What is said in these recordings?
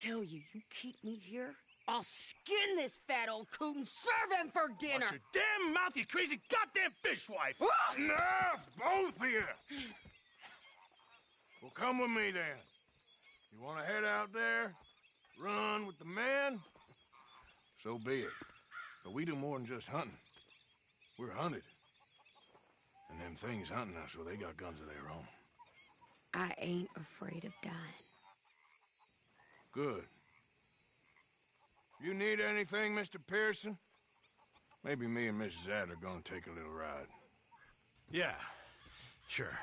Tell you, you keep me here, I'll skin this fat old coot and serve him for dinner! Watch your damn mouth, you crazy goddamn fishwife! Ah! Enough, both of you! Well, come with me, then. You want to head out there? Run with the men? So be it. But we do more than just hunting. We're hunted. And them things hunting us, well, they got guns of their own. I ain't afraid of dying. Good. You need anything, Mr. Pearson? Maybe me and Mrs. Adler gonna take a little ride. Yeah, sure.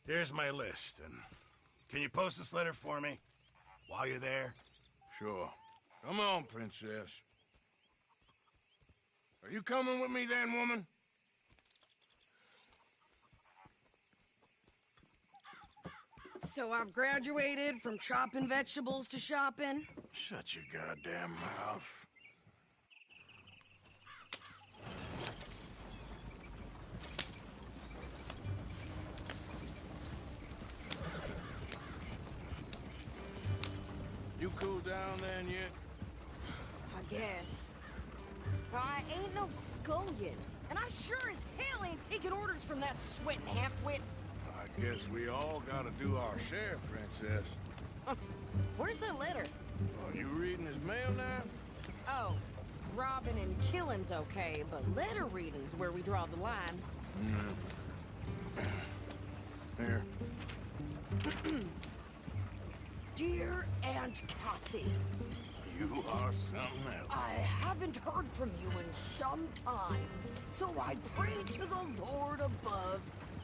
Here's my list, and can you post this letter for me while you're there? Sure. Come on, Princess. Are you coming with me then, woman? So I've graduated from chopping vegetables to shopping? Shut your goddamn mouth. You cooled down then yet? I guess. I ain't no scullion, and I sure as hell ain't taking orders from that sweating half-wit. I guess we all gotta do our share, Princess. Where's that letter? Are you reading his mail now? Oh, robbing and killing's okay, but letter reading's where we draw the line. Here. Dear Aunt Kathy, You are something else. I haven't heard from you in some time, so I pray to the Lord above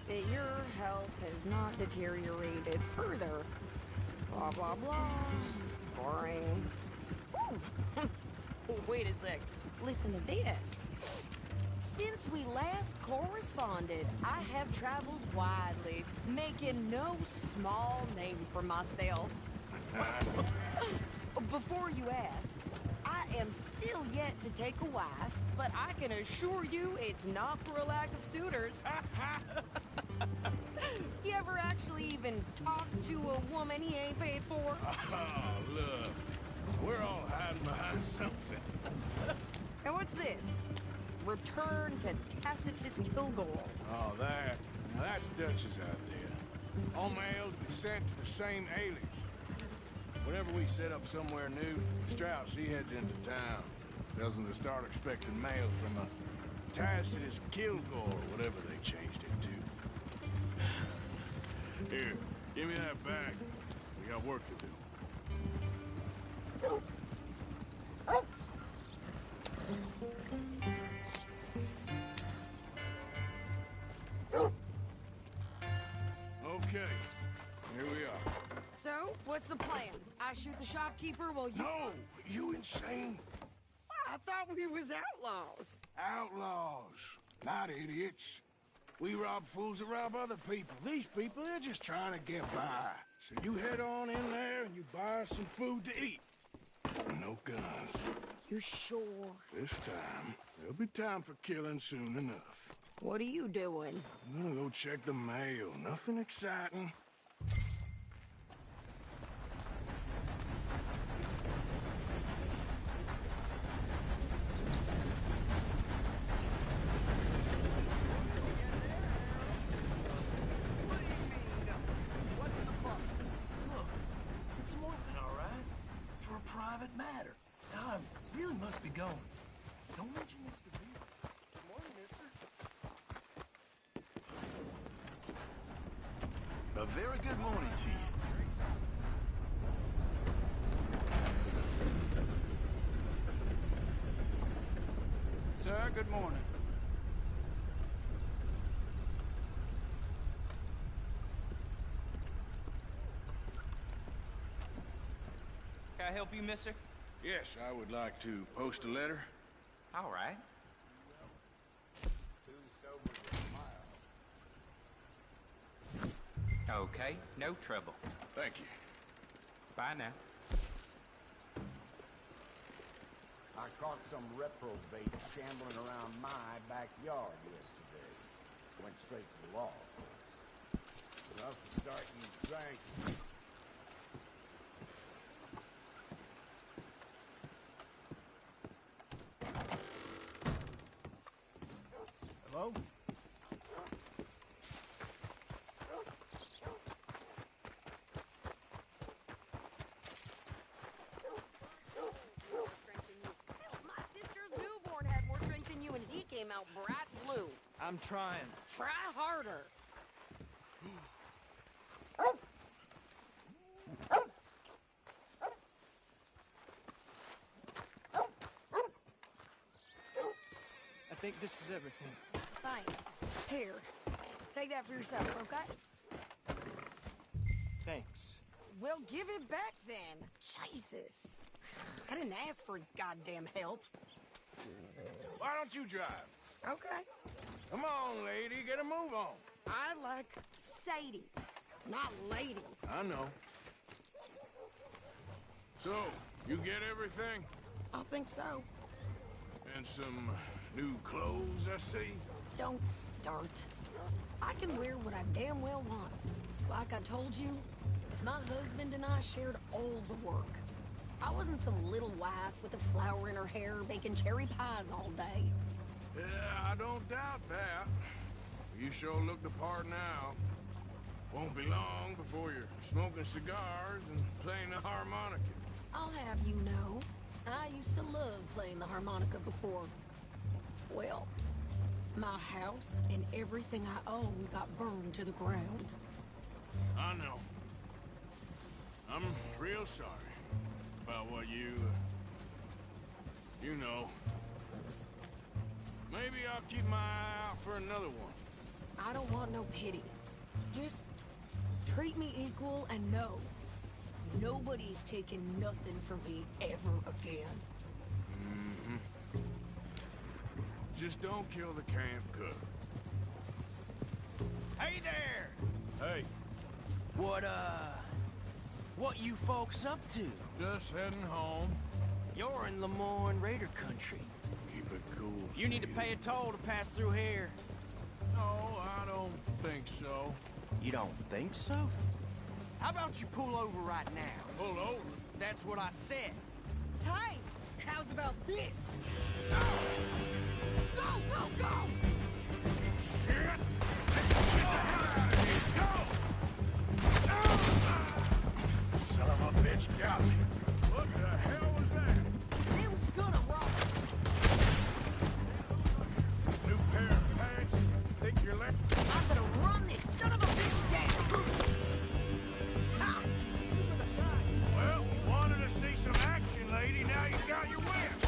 that your health has not deteriorated further. Blah, blah, blah. Boring. Ooh. Wait a sec. Listen to this. Since we last corresponded, I have traveled widely, making no small name for myself. Before you ask, I am still yet to take a wife, but I can assure you it's not for a lack of suitors. You ever actually even talk to a woman he ain't paid for? Oh, look. We're all hiding behind something. And what's this? Return to Tacitus Kilgore. Oh, that. Now that's Dutch's idea. All mail to be sent to the same alias. Whenever we set up somewhere new, Strauss, he heads into town. Tells them to start expecting mail from a Tacitus Kilgore, or whatever they changed it to. Here, give me that bag. We got work to do. Okay, here we are. So, what's the plan? I shoot the shopkeeper while you... No! You insane? I thought we was outlaws. Outlaws, not idiots. We rob fools that rob other people. These people, they're just trying to get by. So you head on in there and you buy us some food to eat. No guns. You sure? This time, there'll be time for killing soon enough. What are you doing? I'm gonna go check the mail. Nothing exciting. Private matter. Now, I really must be going. Don't mention this to me. Good morning, mister. A very good morning to you. Sir, good morning. Can I help you, mister? Yes, I would like to post a letter. All right. Okay, no trouble. Thank you. Bye now. I caught some reprobate shambling around my backyard yesterday. Went straight to the law, of course. Enough to start you drinking. go. My sister's newborn had more strength than you, and he came out bright blue. I'm trying. Try harder. I think this is everything. Thanks. Here, take that for yourself, okay? Thanks. Well, give it back then. Jesus. I didn't ask for his goddamn help. Why don't you drive? Okay. Come on, lady, get a move on. I like Sadie, not lady. I know. So, you get everything? I think so. And some new clothes, I see? Don't start. I can wear what I damn well want. Like I told you, my husband and I shared all the work. I wasn't some little wife with a flower in her hair baking cherry pies all day. Yeah, I don't doubt that. You sure look the part now. Won't be long before you're smoking cigars and playing the harmonica. I'll have you know, I used to love playing the harmonica before. Well, my house and everything I owned got burned to the ground. I know. I'm real sorry about what you know. Maybe I'll keep my eye out for another one. I don't want no pity. Just treat me equal and know nobody's taking nothing from me ever again. Just don't kill the camp cook. Hey there! Hey, What you folks up to? just heading home. You're in Lemoyne Raider country. Keep it cool. You need to pay a toll to pass through here. No, I don't think so. You don't think so? How about you pull over right now? Pull over. That's what I said. Hey, how's about this? Go, go, go! Shit! Son of a bitch got me. What the hell was that? They was gonna rob us. New pair of pants? Think you're left? I'm gonna run this son of a bitch down. Ha! Well, you wanted to see some action, lady. Now you got your wish.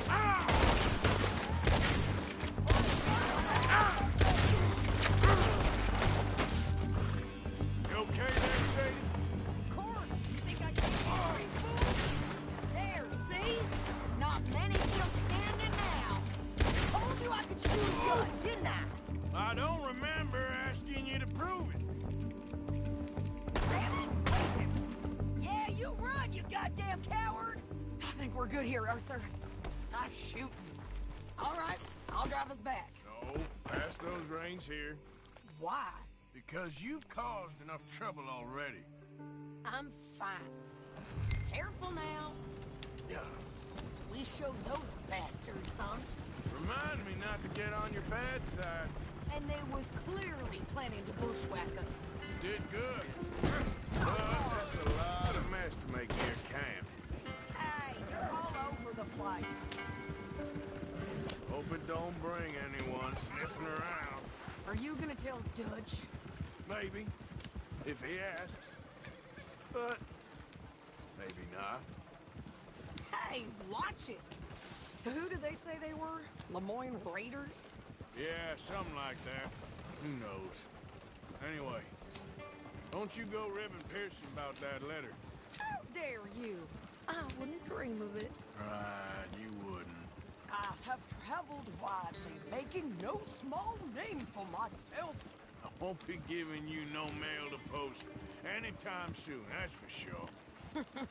Ah! You okay there, Sadie? Of course. You think I can't these fools? There, see? Not many still standing now. Told you I could shoot good, didn't I? I don't remember asking you to prove it. Damn it. Yeah, you run, you goddamn coward. I think we're good here, Arthur. Nice shooting. All right, I'll drive us back. No, pass those reins here. Why? Because you've caused enough trouble already. I'm fine. Careful now. Yeah. We showed those bastards, huh? Remind me not to get on your bad side. And they was clearly planning to bushwhack us. Did good. But that's a lot of mess to make near camp. Hey, you're all over the place. Hope it don't bring anyone sniffing around. Are you gonna tell Dutch? Maybe, if he asks. But maybe not. Hey, watch it. So who did they say they were? Lemoyne Raiders? Yeah, something like that. Who knows? Anyway, don't you go ribbing Pearson about that letter. How dare you? I wouldn't dream of it. Right, you wouldn't. I have traveled widely, making no small name for myself. I won't be giving you no mail to post anytime soon, that's for sure.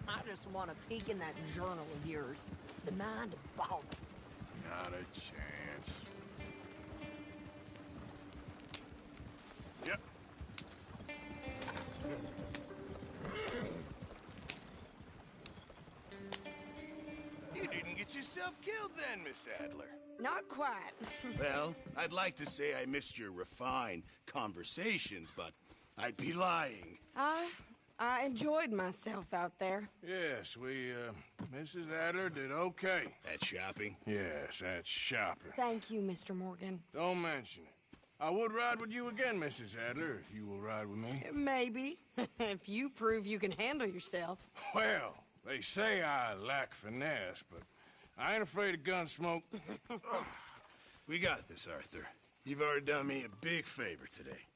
I just want a peek in that journal of yours. The mind of ballers. Not a chance. Yep. You didn't get yourself killed then, Miss Adler. not quite. Well, I'd like to say I missed your refined conversations, but I'd be lying. I enjoyed myself out there. Yes, Mrs. Adler did okay. At shopping? Yes, that's shopping. Thank you, Mr. Morgan. Don't mention it. I would ride with you again, Mrs. Adler, if you will ride with me. Maybe, if you prove you can handle yourself. Well, they say I lack finesse, but I ain't afraid of gun smoke. We got this, Arthur. You've already done me a big favor today.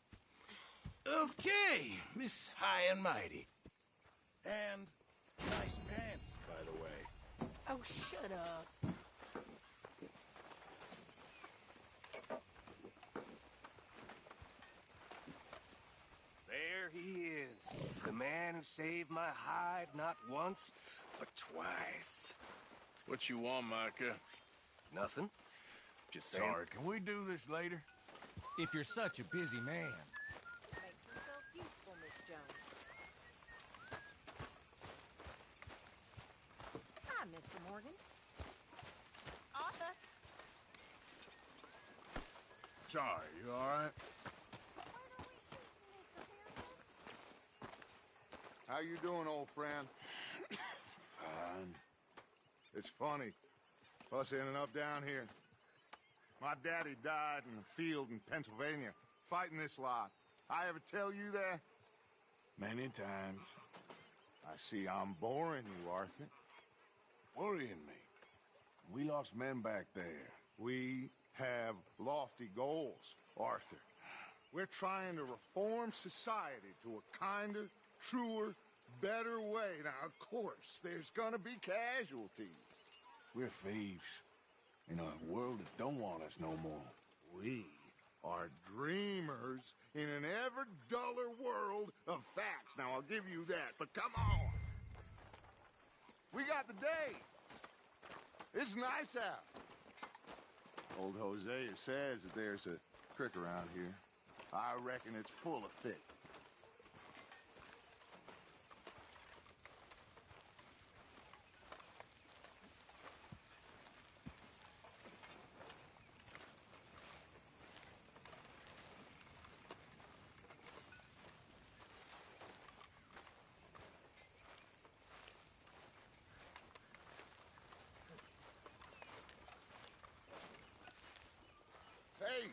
Okay, Miss High and Mighty. And nice pants, by the way. Oh, shut up. There he is. The man who saved my hide not once, but twice. What you want, Micah? Nothing. Just saying. Sorry, can we do this later? If you're such a busy man. Make yourself useful, Miss Jones. Hi, Mr. Morgan. Arthur. Sorry, you all right? How you doing, old friend? Fine. It's funny, us ending up down here. My daddy died in the field in Pennsylvania, fighting this lot. I ever tell you that? Many times. I see I'm boring you, Arthur. Worrying me. We lost men back there. We have lofty goals, Arthur. We're trying to reform society to a kinder, truer, better way. Now, of course, there's gonna be casualties. We're thieves. In a world that don't want us no more. We are dreamers in an ever duller world of facts. Now, I'll give you that, but come on. We got the day. It's nice out. Old Hosea says that there's a creek around here. I reckon it's full of fish. Hey,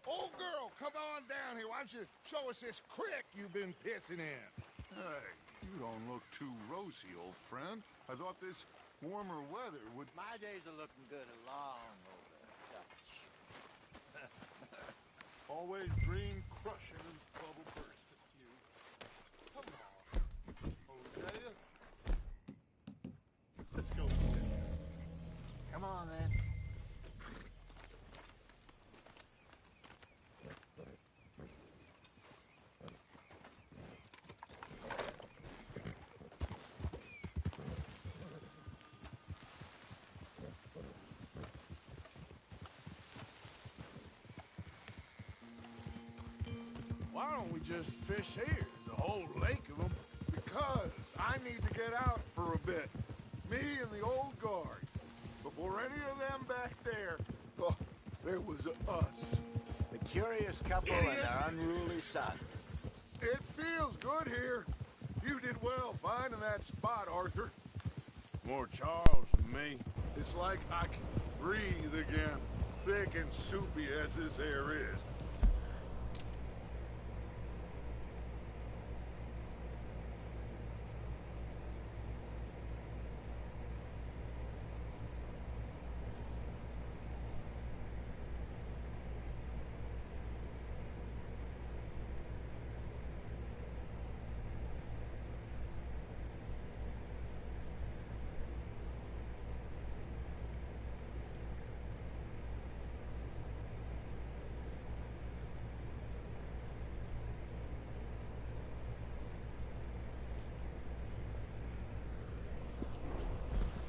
old girl, come on down here. Why don't you show us this creek you've been pissing in? Hey, you don't look too rosy, old friend. I thought this warmer weather would... My days are looking good along over touch. Always green crushing and bubble bursting. You. Come on, Hosea. Let's go. Come on, then. Why don't we just fish here? There's a whole lake of them. Because I need to get out for a bit. Me and the old guard. Before any of them back there, oh, there was us. The curious couple Idiot. and their unruly son. It feels good here. You did well finding that spot, Arthur. More Charles than me. It's like I can breathe again, thick and soupy as this air is.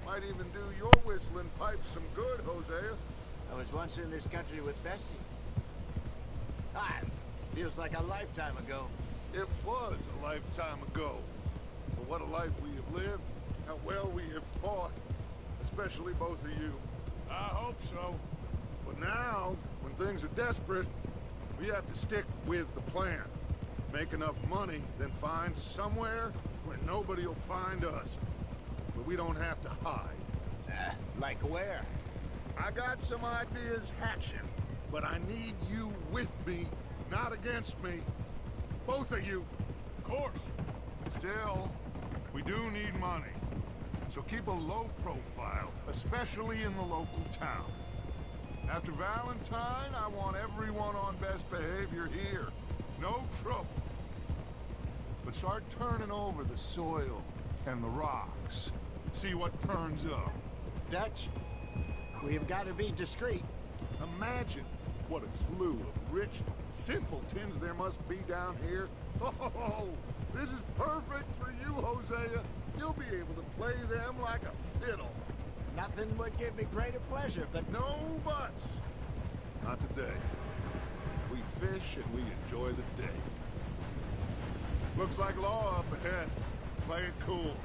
Might even do your whistling pipe some good, Hosea. I was once in this country with Bessie. Feels like a lifetime ago. It was a lifetime ago. But what a life we have lived, how well we have fought. Especially both of you. I hope so. But now, when things are desperate, we have to stick with the plan. Make enough money, then find somewhere where nobody will find us. But we don't have to hide. Like where? I got some ideas hatching, but I need you with me, not against me. Both of you. Of course. Still, we do need money. So keep a low profile, especially in the local town. After Valentine, I want everyone on best behavior here. No trouble. But start turning over the soil and the rocks. See what turns up. Dutch, we've got to be discreet. Imagine what a slew of rich simpletons there must be down here. Oh, this is perfect for you, Hosea. You'll be able to play them like a fiddle. Nothing would give me greater pleasure, but... No buts. Not today. We fish and we enjoy the day. Looks like law up ahead. Play it cool.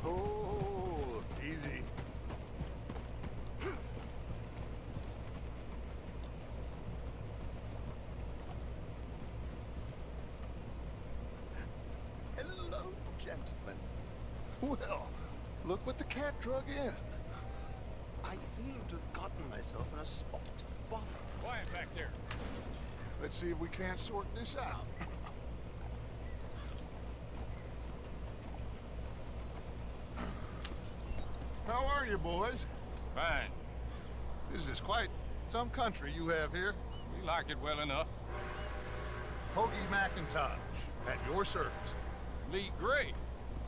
Oh, easy. Hello, gentlemen. Well, look what the cat drug in. I seem to have gotten myself in a spot to follow. Quiet back there. Let's see if we can't sort this out. How are you, boys? Fine. This is quite some country you have here. We like it well enough. Hoagie McIntosh, at your service. Lee Gray.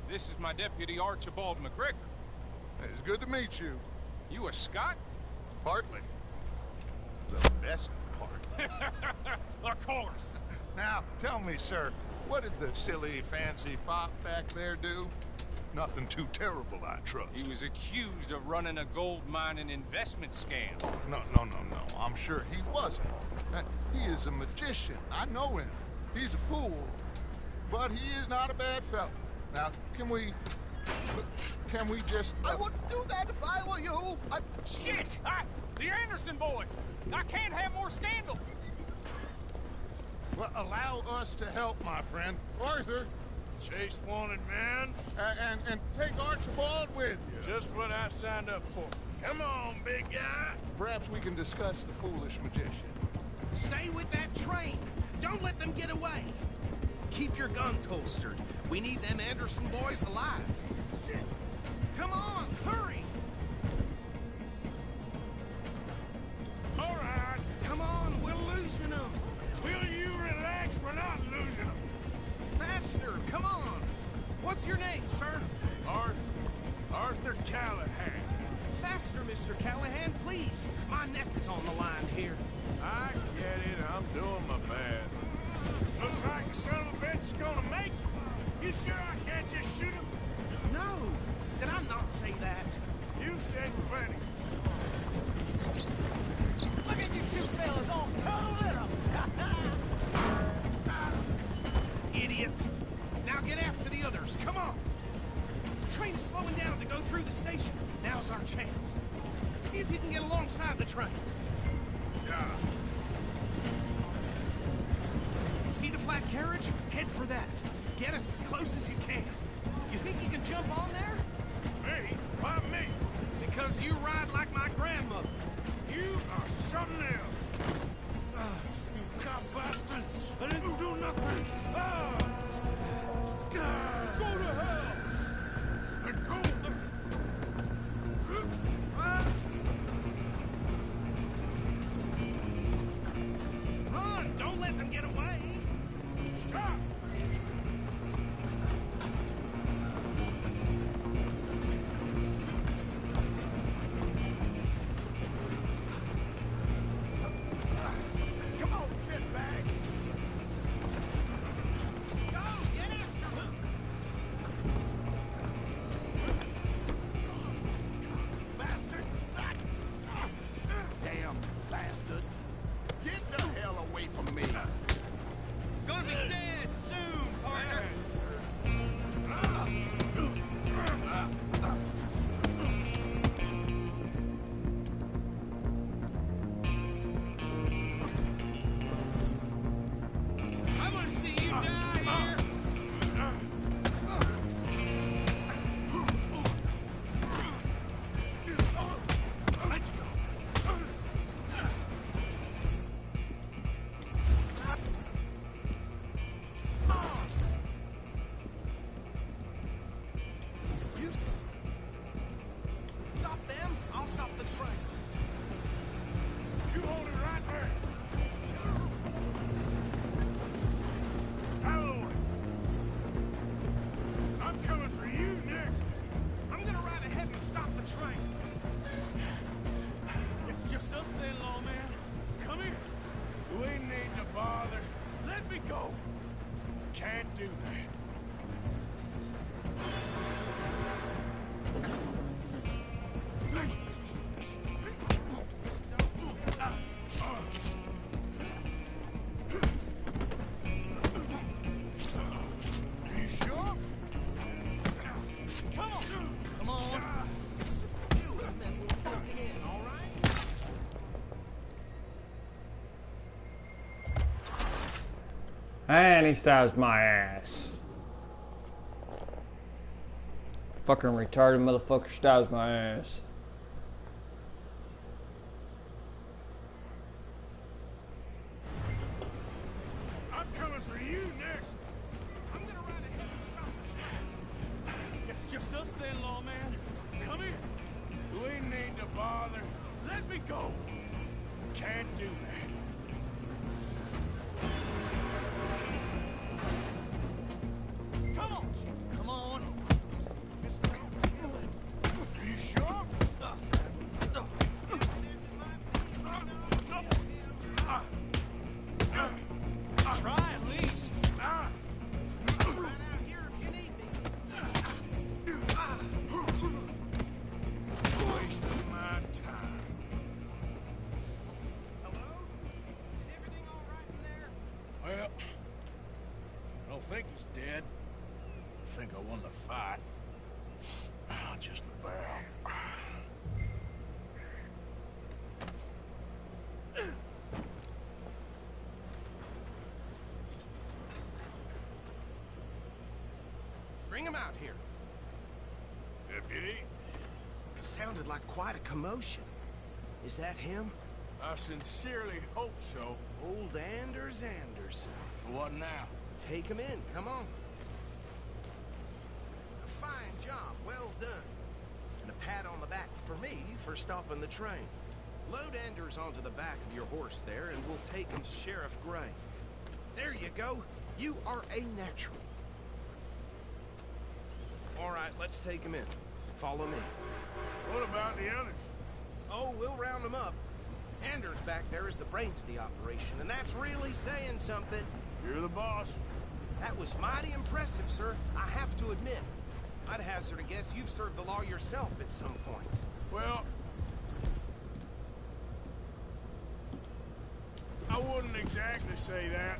This is my deputy Archibald McGregor. It's good to meet you. You a Scot? Partly. The best part. Of course. Now, tell me, sir, what did the silly, fancy fop back there do? Nothing too terrible, I trust. He was accused of running a gold mining investment scam. No. I'm sure he wasn't. He is a magician. I know him. He's a fool. But he is not a bad fellow. Now, can we just... I wouldn't do that if I were you. Shit! The Anderson boys! I can't have more scandal! Well, allow us to help, my friend. Arthur! Chase wanted man. And take Archibald with you. Just what I signed up for. Come on, big guy. Perhaps we can discuss the foolish magician. Stay with that train. Don't let them get away. Keep your guns holstered. We need them Anderson boys alive. Come on, hurry! All right. Come on, we're losing them. Will you relax? We're not losing them. Faster, come on. What's your name, sir? Arthur Callahan. Faster, Mr. Callahan, please. My neck is on the line here. I get it. I'm doing my best. Looks like the son of a bitch is gonna make it. You sure I can't just shoot him? No, did I not say that? You said plenty. Look at you two fellas all cuddled up. Idiot. Now get after the others, come on. The train is slowing down to go through the station. Now's our chance. See if you can get alongside the train. Yeah. See the flat carriage? Head for that. Get us as close as you can. You think you can jump on there? Me? Why me? Because you ride like my grandmother. You are something else. You cop bastard! I didn't do nothing. Go to hell. And go. Run! Don't let them get away! Stop. Come on, shitbag! Go! Get after them! Bastard! Damn bastard. Get the hell away from me! Gonna be dead Can't do that. You sure? Come on! Come on! You and then we'll take it in, all right? And he stabs my ass. Fucking retarded motherfucker stabs my ass. I'm coming for you next. I'm gonna ride ahead and stop the train. It's just us then, lawman. Come here. We need to bother. Let me go. Can't do that. Come on. Come on. You sure? Try at least. Right out here if you need me. Wasting my time. Hello? Is everything all right in there? Well, I don't think he's dead. I think I won the fight. Just about. Bring him out here. Deputy, Sounded like quite a commotion. Is that him? I sincerely hope so. Old Anders Anderson. What now? Take him in, come on. A fine job, well done. And a pat on the back for me for stopping the train. Load Anders onto the back of your horse there, and we'll take him to Sheriff Gray. There you go. You are a natural. All right, let's take him in. Follow me. What about the others? Oh, we'll round them up. Anders back there is the brains of the operation, and that's really saying something. You're the boss. That was mighty impressive, sir. I have to admit. I'd hazard a guess you've served the law yourself at some point. Well, I wouldn't exactly say that.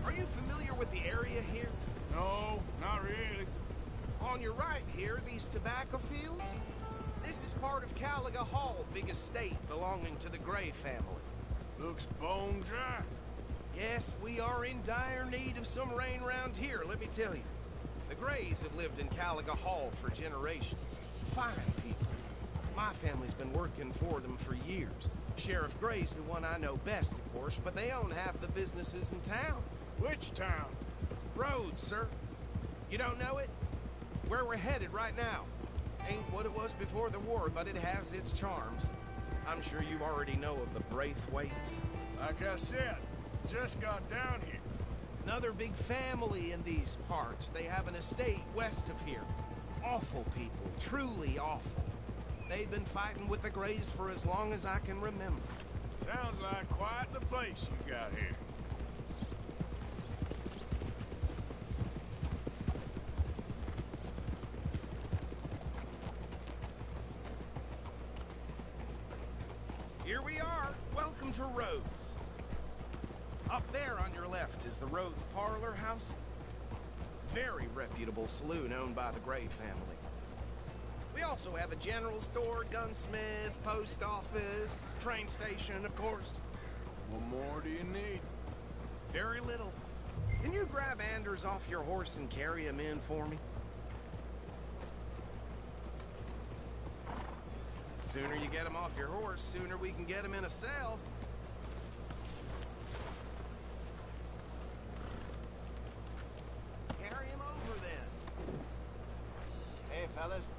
Are you familiar with the area here? No, not really. On your right here, these tobacco fields? This is part of Caliga Hall, big estate belonging to the Gray family. Looks bone dry. Yes, we are in dire need of some rain round here, let me tell you. The Grays have lived in Caliga Hall for generations. Fine people. My family's been working for them for years. Sheriff Gray's the one I know best, of course, but they own half the businesses in town. Which town? Rhodes, sir. You don't know it? Where we're headed right now. Ain't what it was before the war, but it has its charms. I'm sure you already know of the Braithwaites. Like I said, just got down here. Another big family in these parts. They have an estate west of here. Awful people, truly awful. They've been fighting with the Grays for as long as I can remember. Sounds like quite the place you got here. Here we are. Welcome to Rhodes. Up there on your left is the Rhodes Parlor House. Very reputable saloon owned by the Gray family. We also have a general store, gunsmith, post office, train station, of course. What more do you need? Very little. Can you grab Anders off your horse and carry him in for me? Sooner you get him off your horse, sooner we can get him in a cell. Carry him over then. Hey, fellas.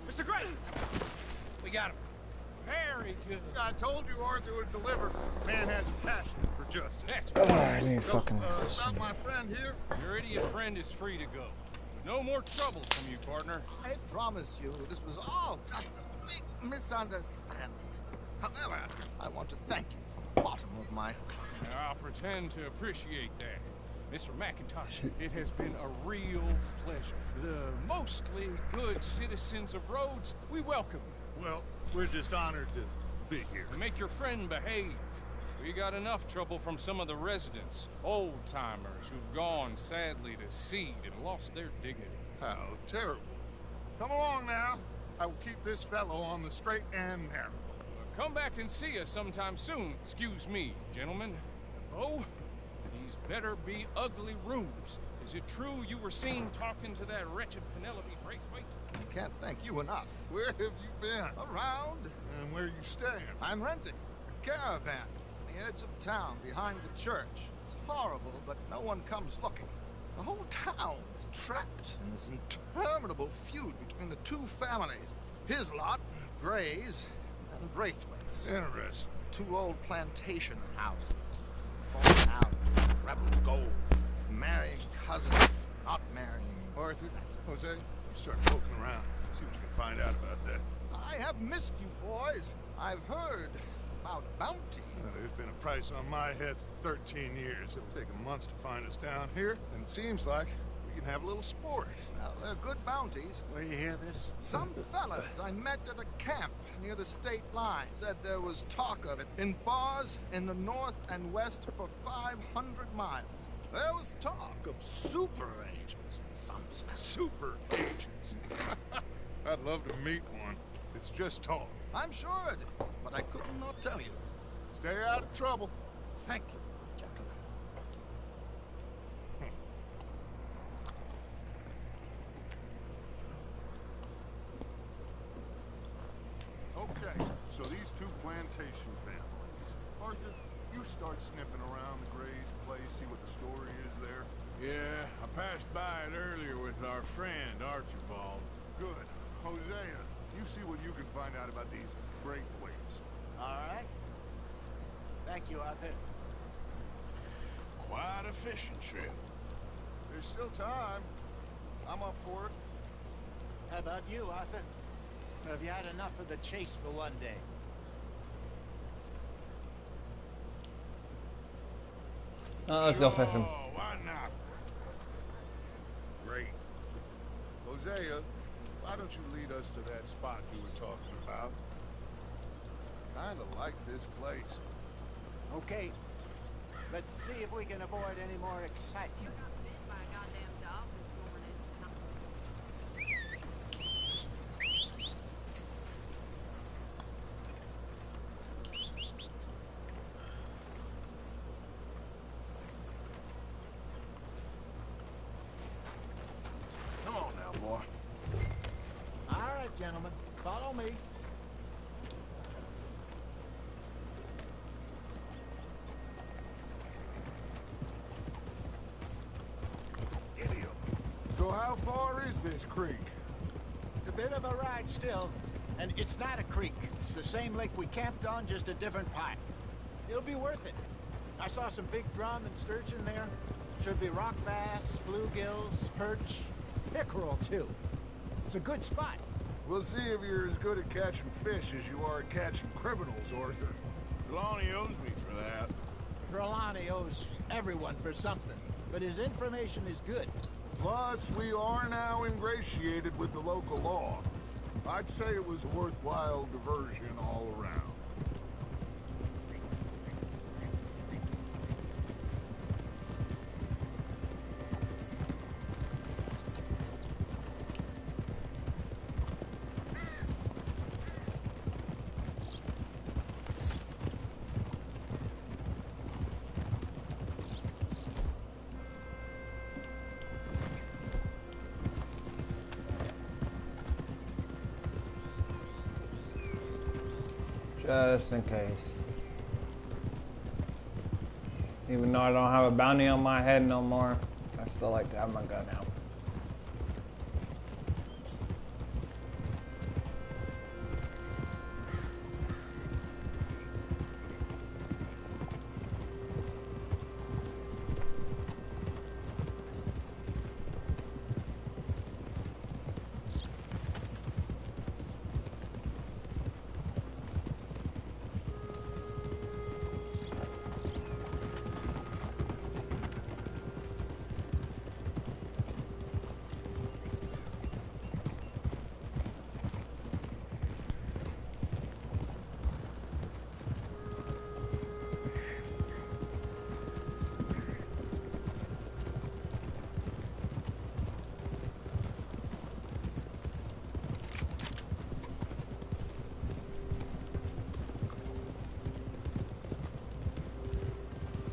Mr. Gray! We got him. Very good. I told you Arthur would deliver. Man has a passion for justice. That's I need fucking About my friend here, Your idiot friend is free to go. No more trouble from you, partner. I promise you, this was all just a big misunderstanding. However, I want to thank you from the bottom my... I'll pretend to appreciate that. Mr. McIntosh, it has been a real pleasure. The mostly good citizens of Rhodes, we welcome you. Well, we're just honored to be here. And make your friend behave. We got enough trouble from some of the residents, old-timers who've gone, sadly, to seed and lost their dignity. How terrible. Come along now. I will keep this fellow on the straight and narrow. Come back and see us sometime soon. Excuse me, gentlemen. Oh, these better be ugly rooms. Is it true you were seen talking to that wretched Penelope Braithwaite? I can't thank you enough. Where have you been? Around. And where are you staying? I'm renting a caravan on the edge of town behind the church. It's horrible, but no one comes looking. The whole town is trapped in this interminable feud between the two families. His lot, Gray's, and Braithwaite's. Interesting. Two old plantation houses. Falling out, rebel gold. Marrying cousins, not marrying. Arthur, Jose, you start poking around. See what you can find out about that. I have missed you, boys. I've heard about a bounty. There's been a price on my head for 13 years. It'll take them months to find us down here, and it seems like we can have a little sport. Well, they're good bounties. Where do you hear this? Some fellas I met at a camp near the state line said there was talk of it in bars in the north and west for 500 miles. There was talk of super agents. Some said. Super agents. I'd love to meet one. It's just talk. I'm sure it is, but I could not tell you. Stay out of trouble. Thank you, gentlemen. Okay, so these two plantation families. Arthur, you start sniffing around the Gray's place, see what the story is there. Yeah, I passed by it earlier with our friend, Archibald. Good. Hosea, you see what you can find out about these Braithwaites. All right. Thank you, Arthur. Quite a fishing trip. There's still time. I'm up for it. How about you, Arthur? Or have you had enough of the chase for one day? Let's go fishing. Oh, why not? Great. Hosea, why don't you lead us to that spot you were talking about? Kinda like this place. Okay. Let's see if we can avoid any more excitement. Come on now, boy. All right, gentlemen. Follow me. So how far is this creek? It's a bit of a ride still, and it's not a creek. It's the same lake we camped on, just a different part. It'll be worth it. I saw some big drum and sturgeon there. Should be rock bass, bluegills, perch, pickerel too. It's a good spot. We'll see if you're as good at catching fish as you are at catching criminals, Arthur. Trelawney owes me for that. Trelawney owes everyone for something, but his information is good. Plus, we are now ingratiated with the local law. I'd say it was a worthwhile diversion all around. Just in case. Even though I don't have a bounty on my head no more, I still like to have my gun out.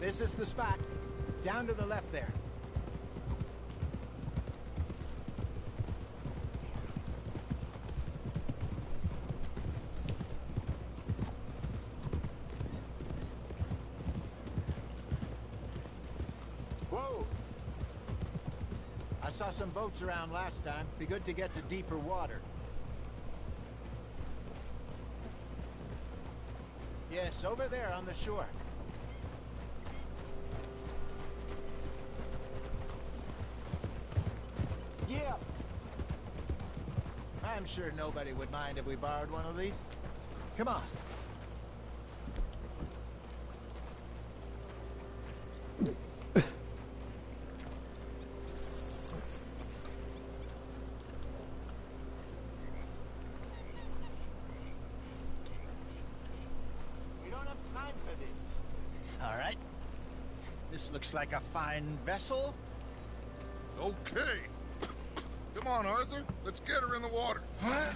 This is the spot. Down to the left there. Whoa! I saw some boats around last time. Be good to get to deeper water. Yes, over there on the shore. Yeah. I'm sure nobody would mind if we borrowed one of these. Come on. We don't have time for this. All right. This looks like a fine vessel. Okay. Come on, Arthur. Let's get her in the water. I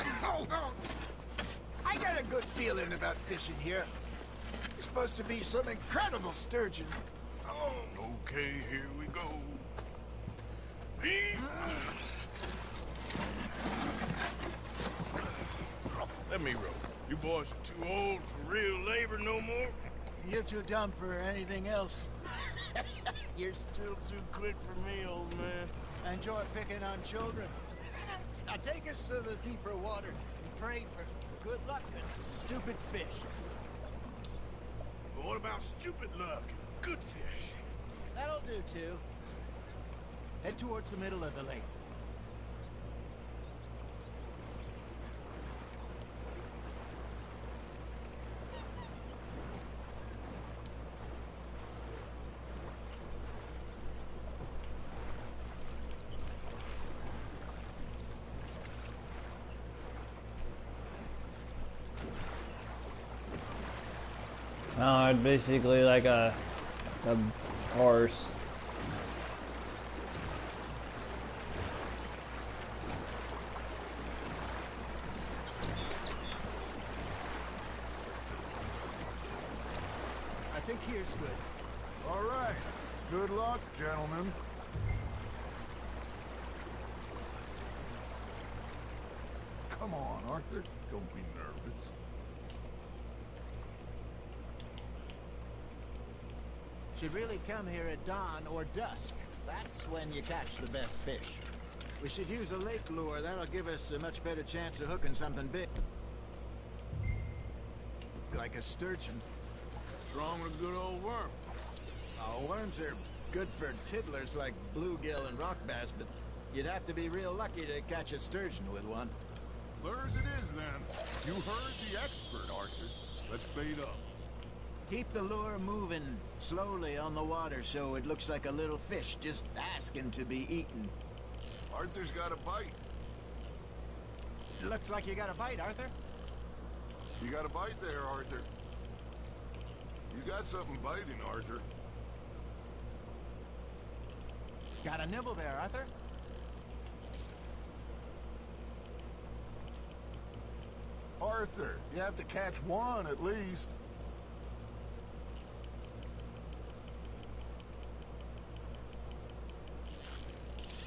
got a good feeling about fishing here. There's supposed to be some incredible sturgeon. Oh, okay, here we go. Let me row. You boys are too old for real labor no more. You're too dumb for anything else. You're still too quick for me, old man. I enjoy picking on children. Now take us to the deeper water and pray for good luck and stupid fish. But what about stupid luck and good fish? That'll do too. Head towards the middle of the lake. No, it's basically like a horse. I think here's good. All right. Good luck, gentlemen. Come on, Arthur. Don't be nervous. Should really come here at dawn or dusk. That's when you catch the best fish. We should use a lake lure. That'll give us a much better chance of hooking something big. Like a sturgeon. What's wrong with a good old worm? Oh, worms are good for tiddlers like bluegill and rock bass, but you'd have to be real lucky to catch a sturgeon with one. Lures it is, then. You heard the expert, Arthur. Let's bait up. Keep the lure moving slowly on the water so it looks like a little fish just asking to be eaten. Arthur's got a bite. Looks like you got a bite, Arthur. You got a bite there, Arthur. You got something biting, Arthur. Got a nibble there, Arthur. Arthur, you have to catch one at least.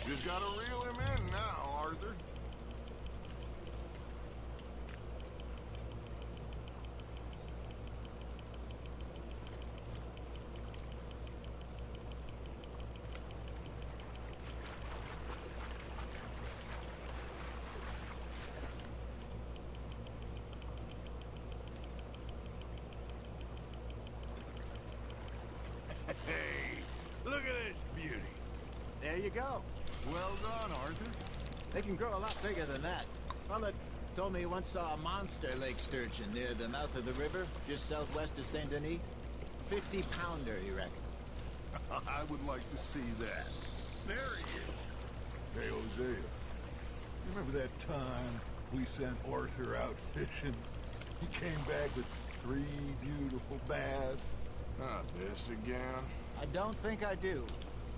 Just gotta reel him in now, Arthur. Hey, look at this beauty. There you go. Well done, Arthur. They can grow a lot bigger than that. Fella told me he once saw a monster lake sturgeon near the mouth of the river, just southwest of Saint Denis. 50-pounder, he reckoned. I would like to see that. There he is. Hey, Hosea. You remember that time we sent Arthur out fishing? He came back with 3 beautiful bass. Not this again. I don't think I do.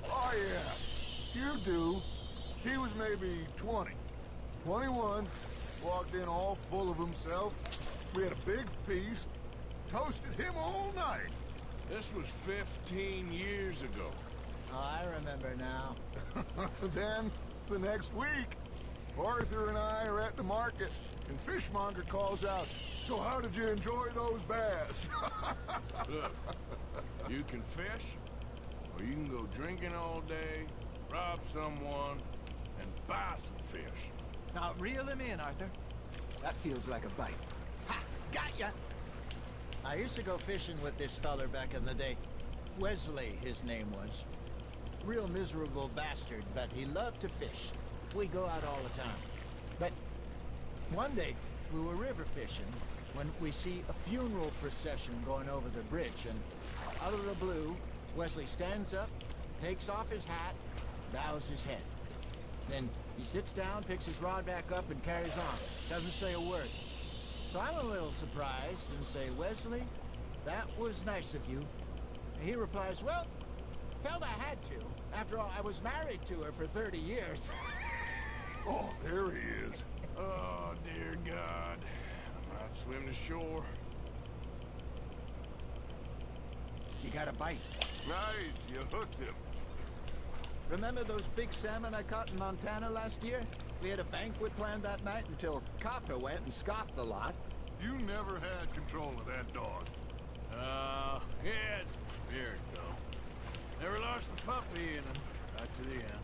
Oh, yeah. You do. He was maybe 20. 21. Walked in all full of himself. We had a big feast. Toasted him all night. This was 15 years ago. Oh, I remember now. Then, the next week, Arthur and I are at the market, and Fishmonger calls out, "So how did you enjoy those bass?" Look, you can fish, or you can go drinking all day, rob someone, and buy some fish. Now, reel him in, Arthur. That feels like a bite. Ha! Got ya! I used to go fishing with this feller back in the day. Wesley, his name was. Real miserable bastard, but he loved to fish. We go out all the time. But one day, we were river fishing when we see a funeral procession going over the bridge, and out of the blue, Wesley stands up, takes off his hat, bows his head. Then he sits down, picks his rod back up, and carries on. Doesn't say a word. So I'm a little surprised and say, "Wesley, that was nice of you." And he replies, "Well, felt I had to. After all, I was married to her for 30 years. Oh, there he is. Oh, dear God. I might swim to shore. You got a bite. Nice, you hooked him. Remember those big salmon I caught in Montana last year? We had a banquet planned that night until Copper went and scoffed a lot. You never had control of that dog. Yeah, it's the spirit, though. Never lost the puppy in him. Right to the end.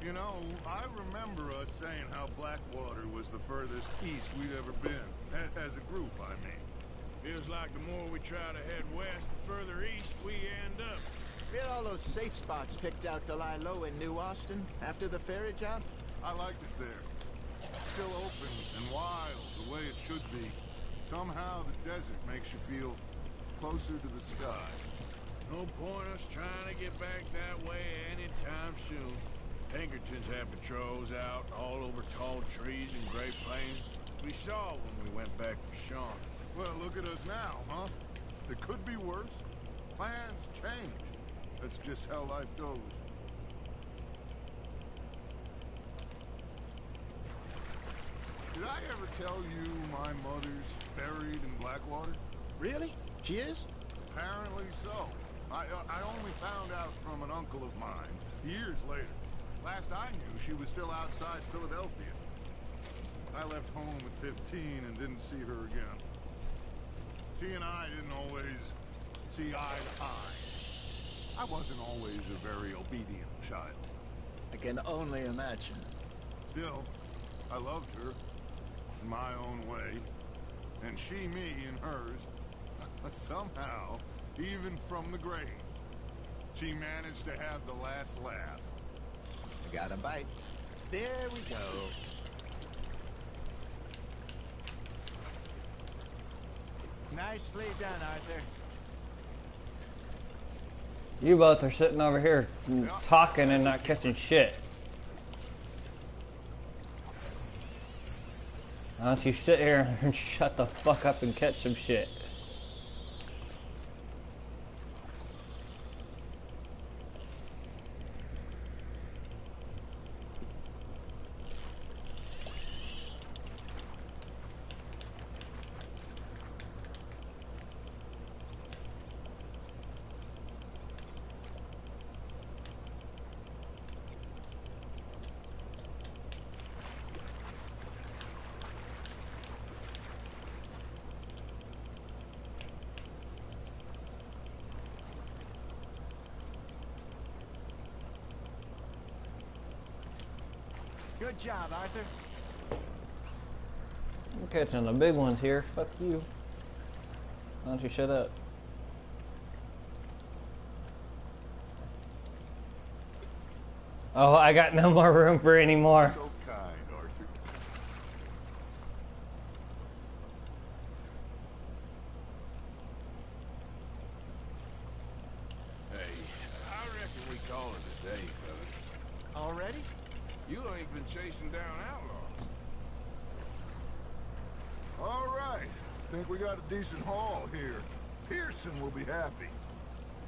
You know, I remember us saying how Blackwater was the furthest east we'd ever been. As a group, I mean. Feels like the more we try to head west, the further east we end up. We had all those safe spots picked out to lie low in New Austin after the ferry job. I liked it there. Still open and wild, the way it should be. Somehow the desert makes you feel closer to the sky. No point us trying to get back that way anytime soon. Pinkertons had patrols out all over tall trees and Great Plains. We saw when we went back from Sean. Well, look at us now, huh? It could be worse. Plans change. That's just how life goes. Did I ever tell you my mother's buried in Blackwater? Really? She is? Apparently so. I only found out from an uncle of mine years later. Last I knew, she was still outside Philadelphia. I left home at 15 and didn't see her again. She and I didn't always see eye to eye. I wasn't always a very obedient child. I can only imagine. Still, I loved her in my own way, and she me in hers. Somehow, even from the grave, she managed to have the last laugh. I got a bite. There we go. Nicely done, Arthur. You both are sitting over here talking and not catching shit. Why don't you sit here and shut the fuck up and catch some shit? Good job, Arthur. I'm catching the big ones here. Fuck you. Why don't you shut up? Oh, I got no more room for any more. So kind, Arthur. Hey, I reckon we call it a day, fellas. Already? You ain't been chasing down outlaws. All right. Think we got a decent haul here. Pearson will be happy.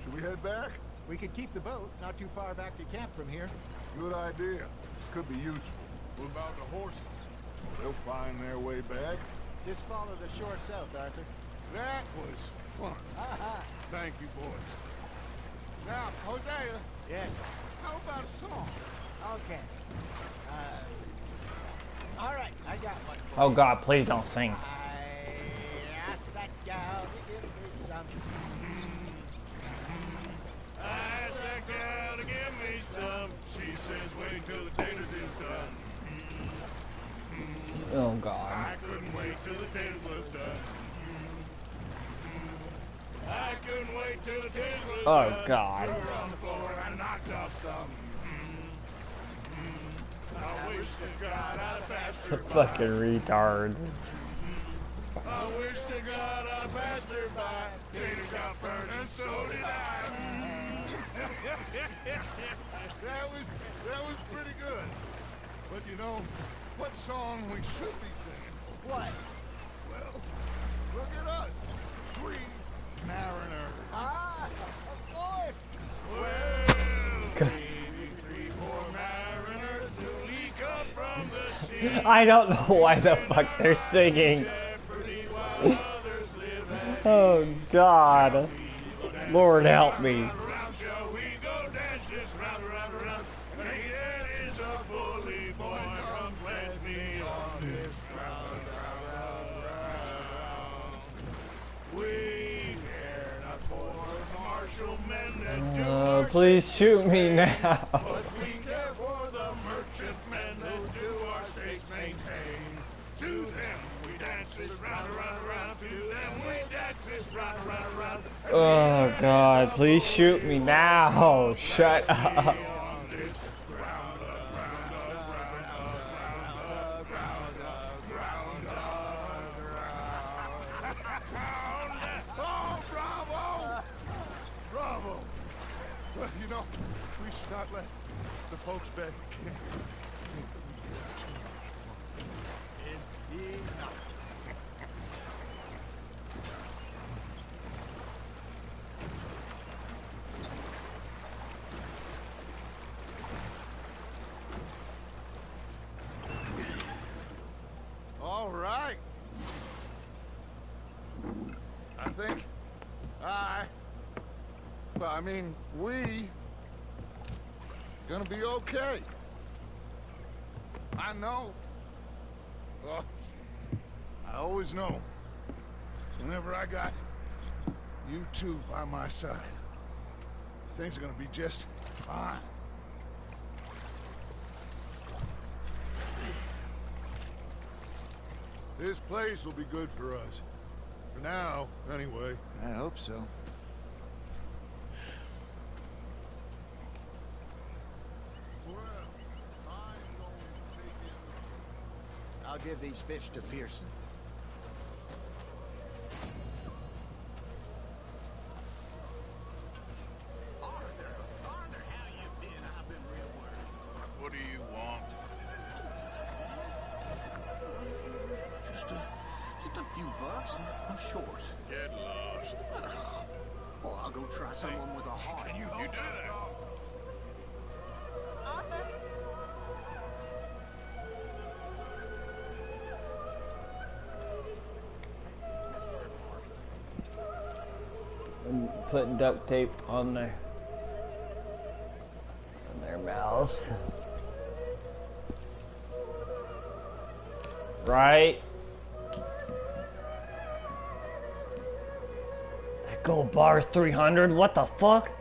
Should we head back? We could keep the boat not too far back to camp from here. Good idea. Could be useful. What about the horses? They'll find their way back. Just follow the shore south, Arthur. That was fun. Aha! Thank you, boys. Now, Hosea. Yes. How about a song? Okay. All right, I got one. Oh God, please don't sing. I asked that gal to give me some. I asked that gal to give me some. She says wait till the taters is done. Oh God. I couldn't wait till the taters was done. I couldn't wait till the taters was done. Oh God. We were on the floor and I knocked off some. I wish to God I'd passed her by. Fucking retard. I wish to God I passed her by. Tater got burned and so did I. That was pretty good. But you know, what song we should be singing? What? Well, look at us. Three mariners. Ah, of course. Well, maybe 3, 4 mariners newly come from the sea. I don't know why the fuck they're singing. Oh God. Lord help me. Please shoot me now. But we care for the merchantmen who do our states maintain. To them we dance this round, around, around. To them we dance this round, around, around. Oh God, please shoot me now. Shut up. We should not let the folks back in. Indeed not. All right. I mean, we gonna be okay. I know. Well, I always know. Whenever I got you two by my side, things are gonna be just fine. This place will be good for us. For now, anyway. I hope so. I'll give these fish to Pearson. Arthur, how you been? I've been real worried. What do you want? Just a few bucks. I'm short. Get lost. Well, I'll go try someone with a heart. Can you do that? Arthur? I'm putting duct tape on their mouths. Right? That gold bar's 300. What the fuck?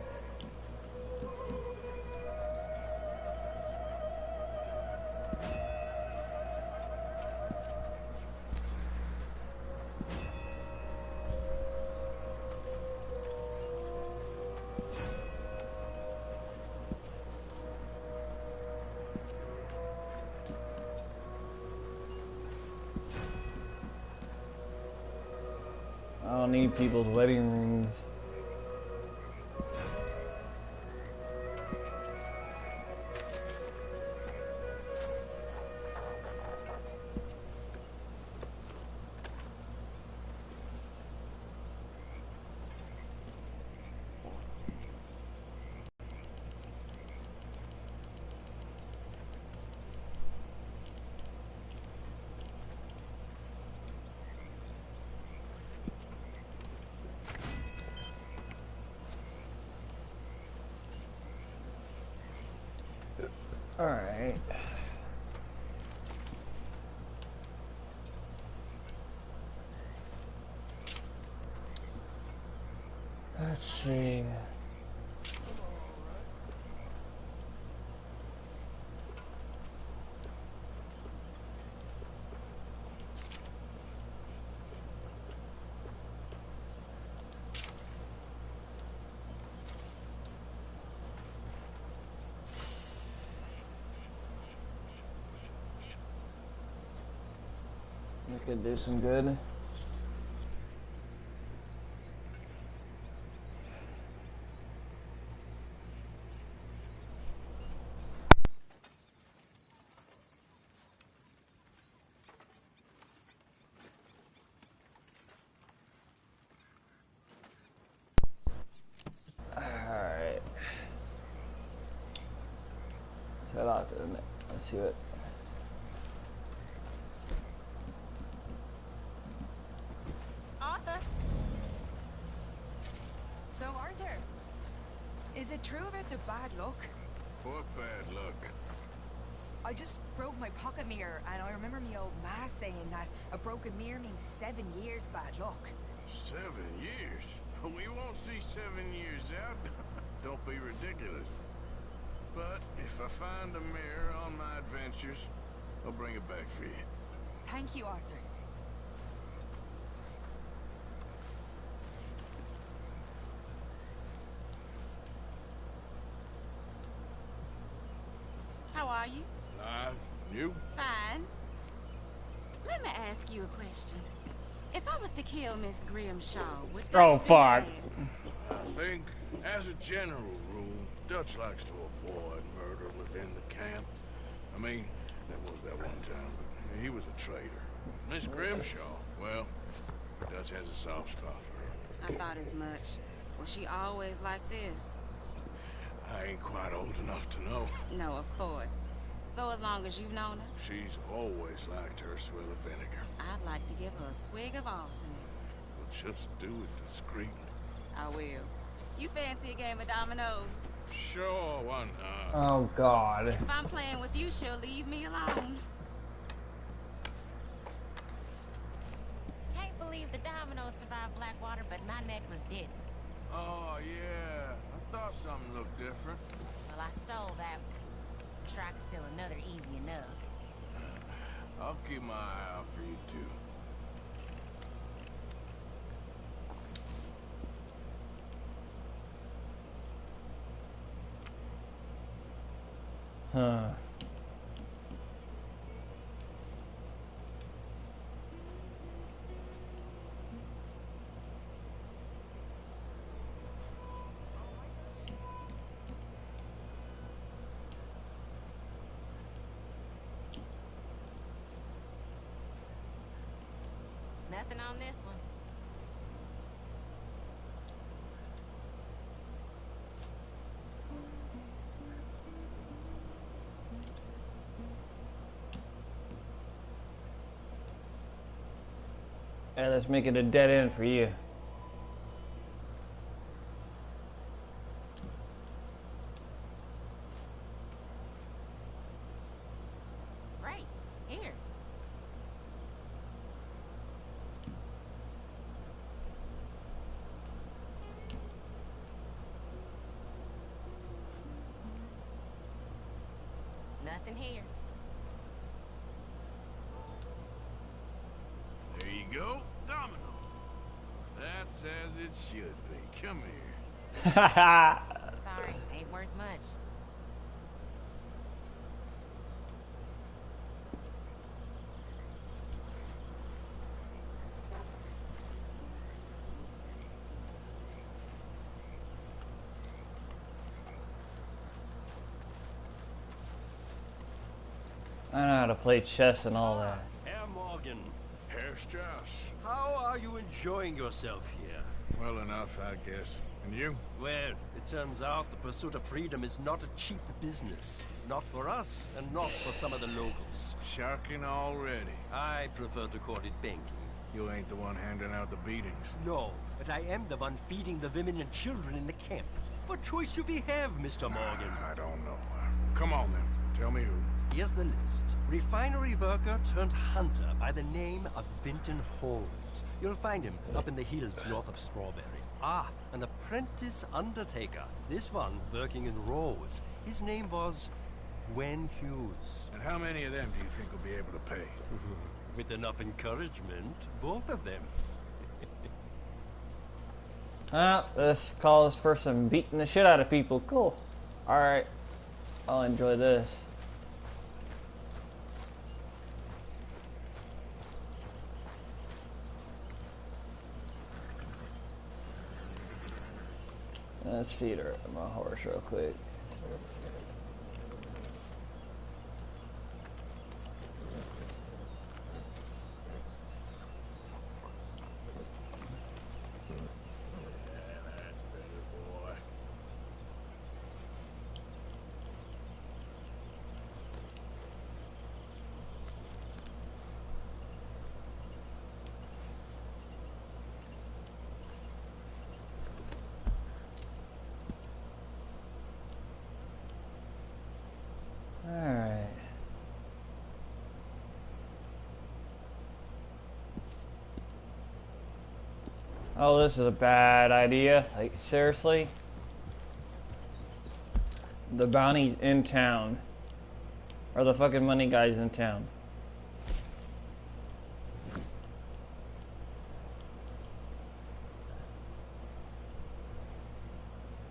I don't need people's wedding rings. Alright. Let's see. We could do some good. Alright. Let's head out to the net. Let's see what. So, Arthur, is it true about the bad luck? What bad luck? I just broke my pocket mirror, and I remember me old ma saying that a broken mirror means 7 years bad luck. 7 years? We won't see 7 years out. Don't be ridiculous. But if I find a mirror on my adventures, I'll bring it back for you. Thank you, Arthur. How are you? Alive? You? Fine. Let me ask you a question. If I was to kill Miss Grimshaw, would Dutch Oh, be fuck. mad? I think, as a general rule, Dutch likes to avoid murder within the camp. I mean, that was that one time, but he was a traitor. Miss Grimshaw, well, Dutch has a soft spot for her. I thought as much. Was she always like this? I ain't quite old enough to know. No, of course. So as long as you've known her, She's always liked her swill of vinegar. I'd like to give her a swig of arsenic. We'll just do it discreetly. I will. You fancy a game of dominoes? Sure, why not? Oh God. If I'm playing with you, she'll leave me alone. Can't believe the dominoes survived Blackwater, but my necklace didn't. Oh, yeah. I thought something looked different. Well, I stole that one. I'm sure I could steal another easy enough. I'll keep my eye out for you, too. Huh. Nothing on this one. Hey, let's make it a dead end for you. Great. Here. Nothing here. There you go. Domino. That's as it should be. Come here. Sorry, ain't worth much. I know how to play chess and all that. Herr Morgan, Herr Strauss. how are you enjoying yourself here? Well enough, I guess. And you? Well, it turns out the pursuit of freedom is not a cheap business. Not for us, and not for some of the locals. Sharking already. I prefer to call it banking. You ain't the one handing out the beatings. No, but I am the one feeding the women and children in the camp. What choice do we have, Mr. Morgan? I don't know. Come on, then. Tell me who. Here's the list. Refinery worker turned hunter by the name of Vinton Holmes. You'll find him up in the hills north of Strawberry. Ah, an apprentice undertaker. This one working in Rose. His name was Gwen Hughes. And how many of them do you think will be able to pay? With enough encouragement, both of them. This calls for some beating the shit out of people. Cool. Alright. I'll enjoy this. Let's feed her my horse real quick. Alright. Oh, this is a bad idea. Like, seriously? The bounty's in town. Or the fucking money guy's in town.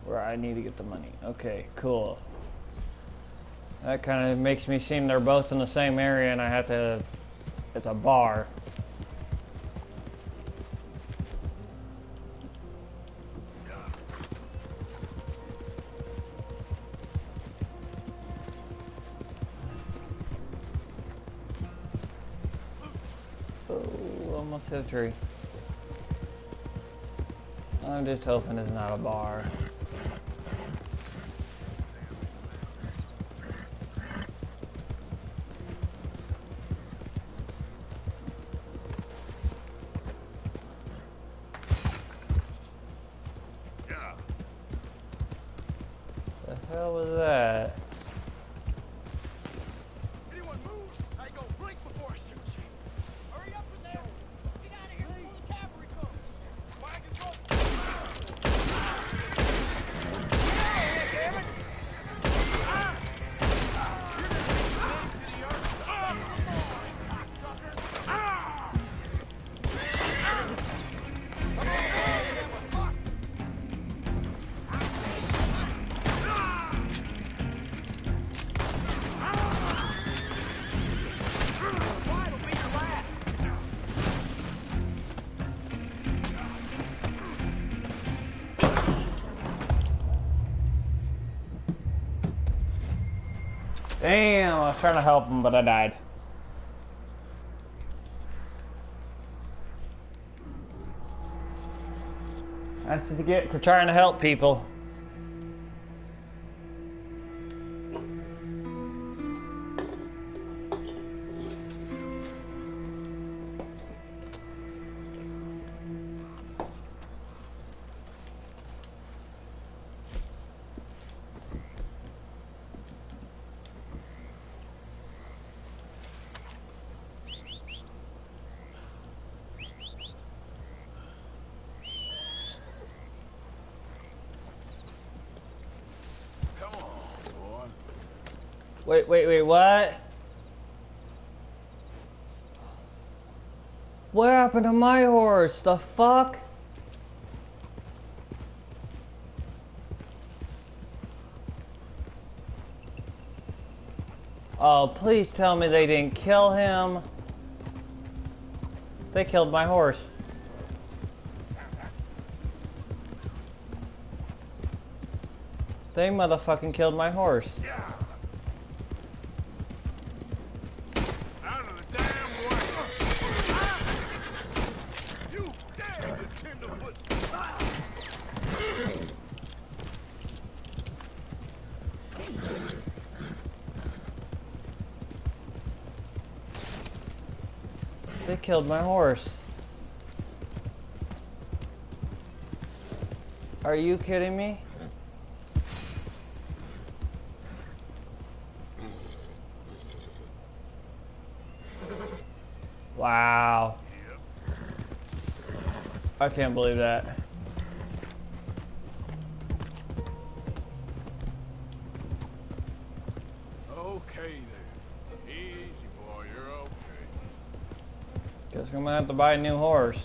Where I need to get the money. Okay, cool. That kind of makes me seem they're both in the same area and I have to... It's a bar. Oh, almost hit a tree. I'm just hoping it's not a bar. The hell was that? Anyone move? I go blink before I shoot you. Hurry up in there. Get out of here before the cavalry comes. Wagon go. Hey, damn it. Damn, I was trying to help him, but I died. That's what you get for trying to help people. Wait, what? What happened to my horse? The fuck? Oh, please tell me they didn't kill him. They killed my horse. They motherfucking killed my horse. They killed my horse. Are you kidding me? Wow. I can't believe that. Okay there. Easy, boy. You're okay. Guess I'm gonna have to buy a new horse.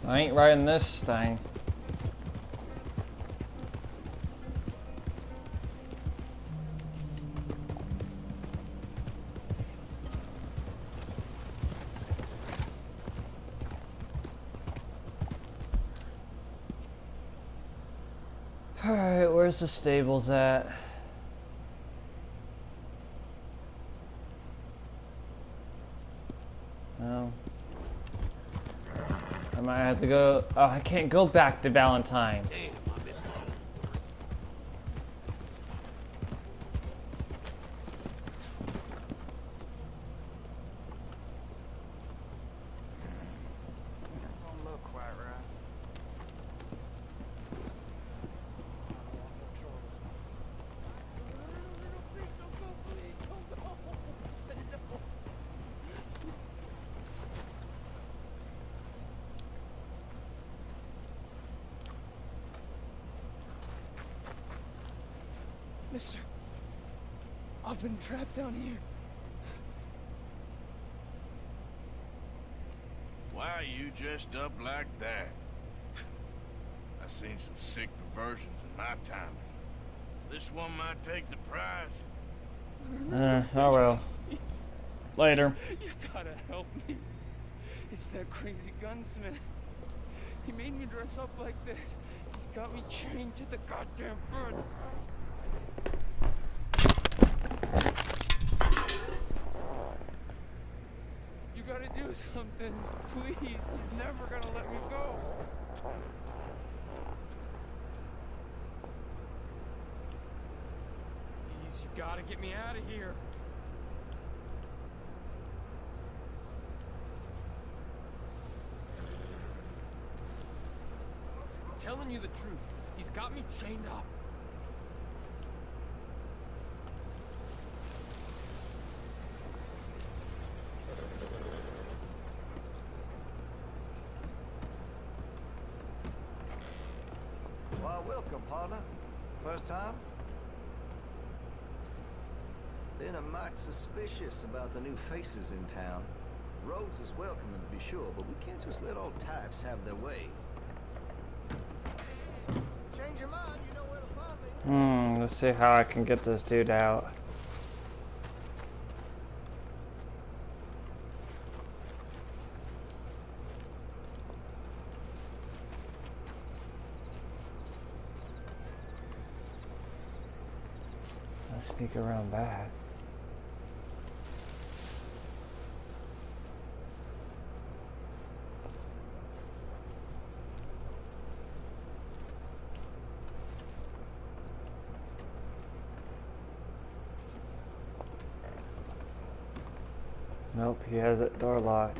I ain't riding this thing. Alright, where's the stables at? No. I might have to go. Oh, I can't go back to Valentine. Damn, I missed one. Don't look quite right. Mister, I've been trapped down here. Why are you dressed up like that? I've seen some sick perversions in my time. This one might take the prize. Oh well. Later. You gotta help me. It's that crazy gunsmith. He made me dress up like this. He's got me chained to the goddamn bed. You gotta do something, please. He's never gonna let me go. Please, you gotta get me out of here. I'm telling you the truth. He's got me chained up. Why, welcome, partner. First time? Been a mite suspicious about the new faces in town. Rhodes is welcoming, to be sure, but we can't just let all types have their way. Change your mind, you know where to find me. Let's see how I can get this dude out. Let's sneak around back. Nope, he has that door locked.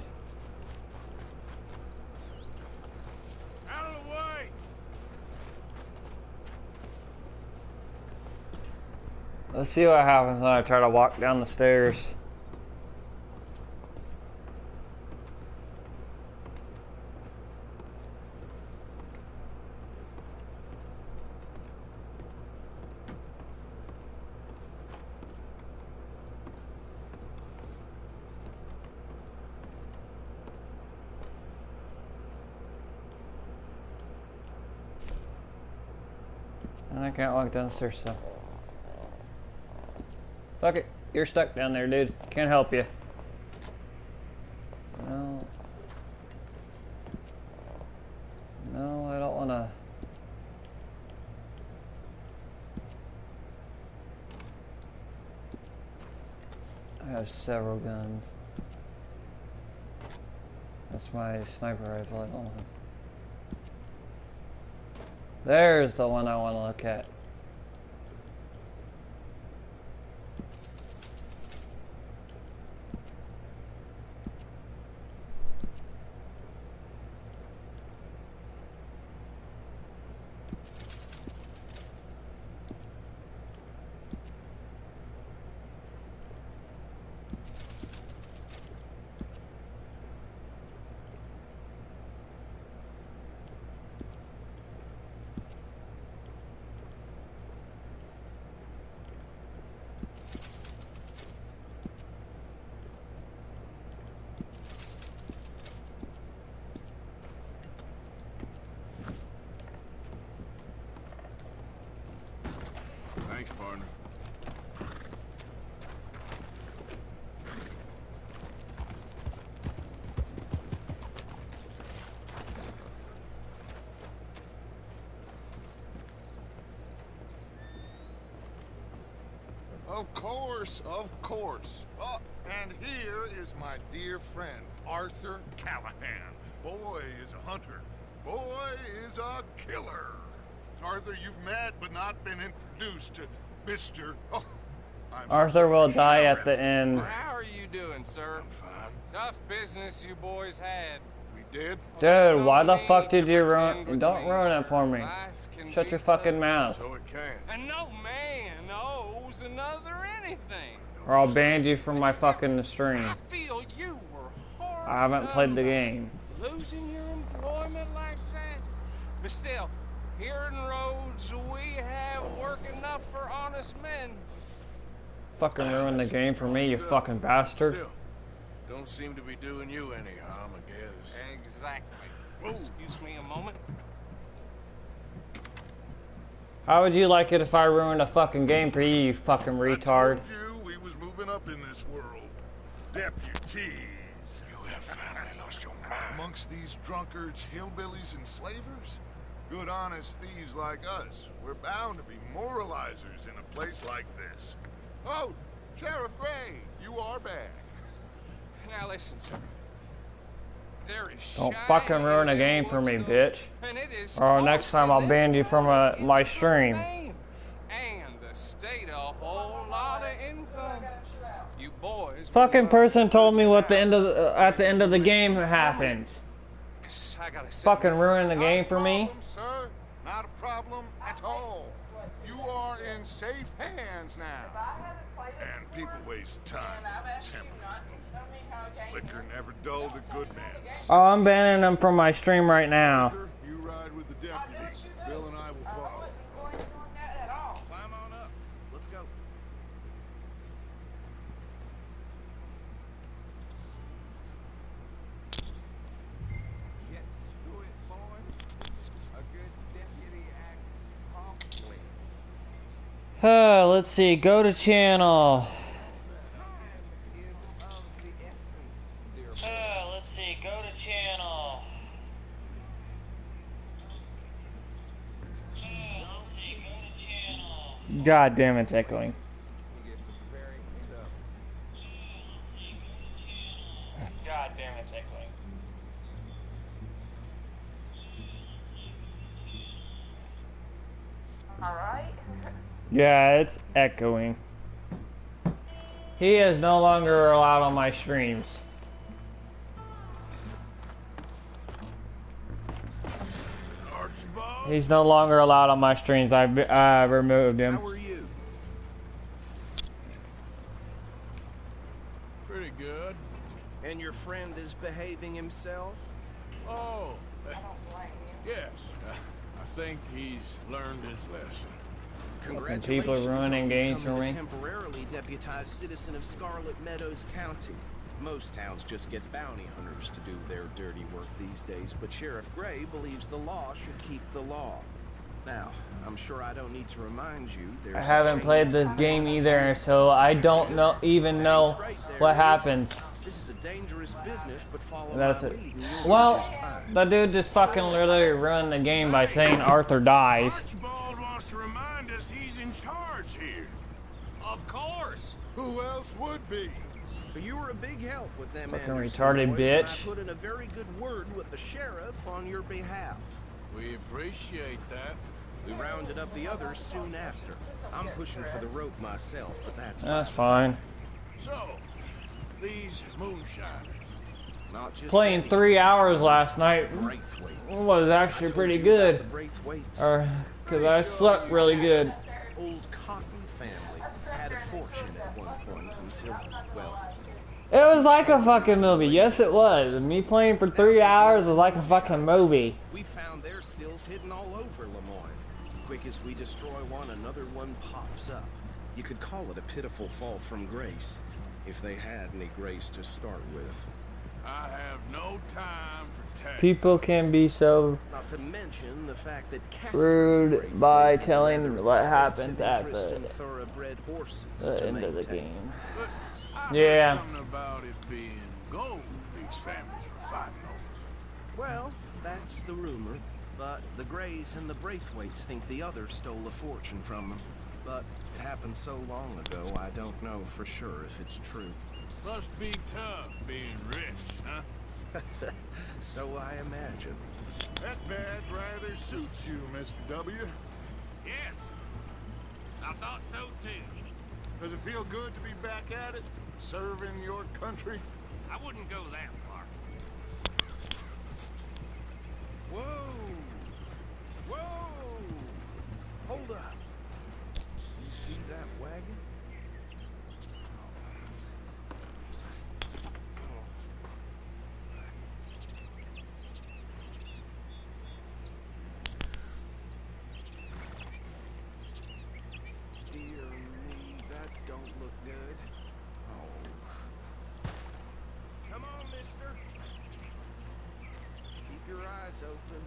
Out of the way! Let's see what happens when I try to walk down the stairs. And I can't walk down the stairs, so. Fuck it. You're stuck down there, dude. Can't help you. No. No, I don't want to. I have several guns. That's my sniper rifle. I don't want. There's the one I want to look at. Thanks, partner. Of course, of course. Oh, and here is my dear friend, Arthur Callahan. Boy is a hunter. Boy is a killer. Arthur, you've met but not been introduced to Mr. Oh, Arthur will die at the end. How are you doing, sir? I'm fine. Tough business you boys had. We did? Dude, why the fuck did you ruin? Don't ruin it for me. Shut your fucking mouth. So it can. And no man owes another anything. Or I'll ban you from my fucking stream. I feel you were hard I haven't played the game. losing your employment like that. But still, here in Rhodes, we have work enough for honest men. Fucking ruin the game for me, you fucking bastard. Still, don't seem to be doing you any harm, I guess. Exactly. Excuse me a moment. How would you like it if I ruined a fucking game for you, you fucking retard? I told you we was moving up in this world. Deputies. You have finally lost your mind. Amongst these drunkards, hillbillies, and slavers? Good honest thieves like us. We're bound to be moralizers in a place like this. Oh, Sheriff Gray, you are back. Now listen, sir. There is Don't fucking ruin a game for me, bitch. and it is Or next time I'll ban you from my stream. And the state a whole lot of income. You boys. Fucking person told me what the end of at the end of the game happens. I gotta say, Fucking ruin the game for me. Sir, not a problem at all. You are in safe hands now. And people waste time when tempers move. Liquor never dulled a good man's. Oh, I'm banning them from my stream right now. Arthur, you ride with the deputy. Bill and I will follow. Climb on up. Let's go. Get to it, boy. A good deputy acts promptly. Let's see. Go to channel. Let's see. Go to channel. God damn, it's echoing. God damn, it's echoing. Alright. Yeah, it's echoing. He is no longer allowed on my streams. He's no longer allowed on my streams. I removed him. How are you? Pretty good. And your friend is behaving himself? Oh, yes. I think he's learned his lesson. Congratulations People are ruining on games for becoming me. a temporarily deputized citizen of Scarlet Meadows County. Most towns just get bounty hunters to do their dirty work these days, but Sheriff Gray believes the law should keep the law. Now, I'm sure I don't need to remind you there's I haven't played this game either, so I don't even know what happened. This is a dangerous business, but follow That's my it. lead and you'll be Well, just fine. the dude just fucking literally ruined the game by saying Arthur dies. Archibald wants to remind us he's in charge here. Of course. Who else would be? But you were a big help with them Fucking Anderson retarded boys, bitch. and I put in a very good word with the sheriff on your behalf. We appreciate that. We rounded up the others soon after. I'm pushing for the rope myself, but that's Fine. So, these moonshiners. Not just Playing any 3 hours last night Braithwaites. was actually pretty good. Or, cause I slept really good. Old Cotton family had a fortune at one point until, well, It was like a fucking movie. Yes, it was. Me playing for 3 hours was like a fucking movie. we found their stills hidden all over Lemoyne. Quick as we destroy one, another one pops up. You could call it a pitiful fall from grace, if they had any grace to start with. I have no time for tax. People can be so Not to mention the fact that rude by telling what happened at the thoroughbred horses end of the game. But I Yeah. heard something about it being gold these families were fighting over. Well, that's the rumor. But the Greys and the Braithwaites think the others stole a fortune from them. But it happened so long ago, I don't know for sure if it's true. Must be tough being rich, huh? So I imagine. That badge rather suits you, Mr. W. Yes. I thought so too. Does it feel good to be back at it? Serving your country? I wouldn't go that far. Whoa! Whoa! Hold up. You see that wagon? Dear me, that don't look good. Oh. Come on, mister. Keep your eyes open.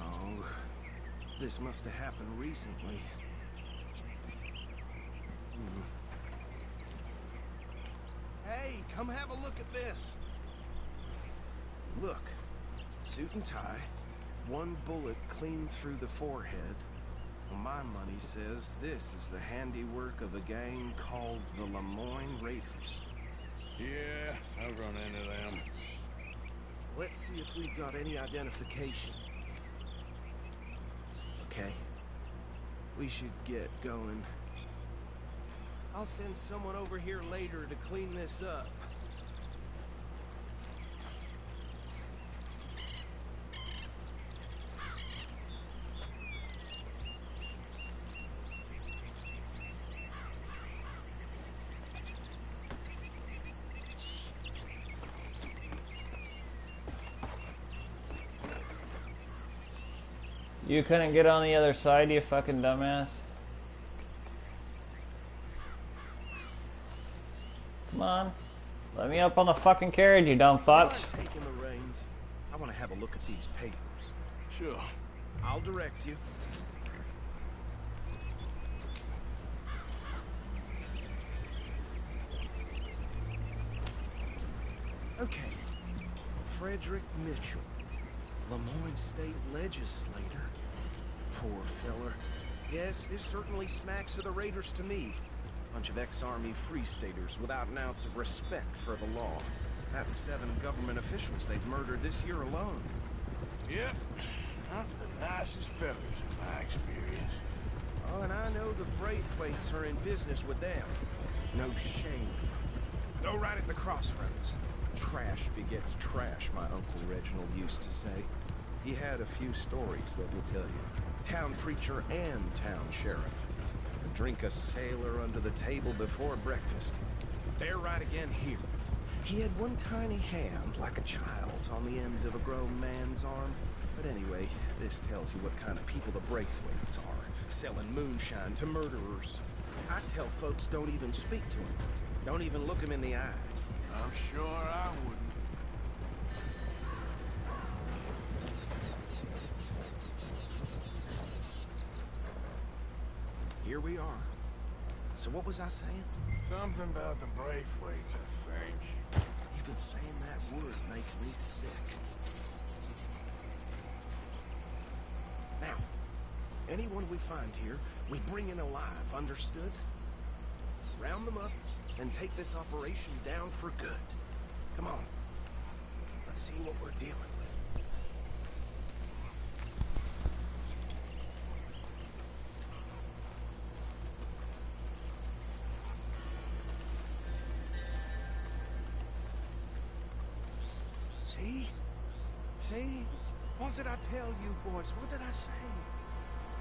Oh, this must have happened recently. Hey, come have a look at this. Look, suit and tie, one bullet clean through the forehead. Well, my money says this is the handiwork of a gang called the Lemoyne Raiders. Yeah, I've run into them. Let's see if we've got any identification. Okay. We should get going. I'll send someone over here later to clean this up. You couldn't get on the other side, you fucking dumbass. Come on. Let me up on the fucking carriage, you dumb fucks. I'm taking the reins. I want to have a look at these papers. Sure. I'll direct you. Okay. Frederick Mitchell, Lemoyne State Legislator. Poor feller. Yes, this certainly smacks of the Raiders to me. Bunch of ex-Army Free Staters without an ounce of respect for the law. That's 7 government officials they've murdered this year alone. Yep. Not the nicest fellas in my experience. Oh, and I know the Braithwaites are in business with them. No shame. Go right at the crossroads. Trash begets trash, my Uncle Reginald used to say. He had a few stories, let me tell you. Town preacher and town sheriff. Drink a sailor under the table before breakfast. They're right again here. He had one tiny hand, like a child's, on the end of a grown man's arm. But anyway, this tells you what kind of people the Braithwaites are. Selling moonshine to murderers. I tell folks don't even speak to them. Don't even look them in the eye. I'm sure I wouldn't. Here we are. So what was I saying? Something about the Braithwaites, I think. Even saying that word makes me sick. Now, anyone we find here, we bring in alive, understood? Round them up and take this operation down for good. Come on. Let's see what we're dealing with. See? See? What did I tell you, boys? What did I say?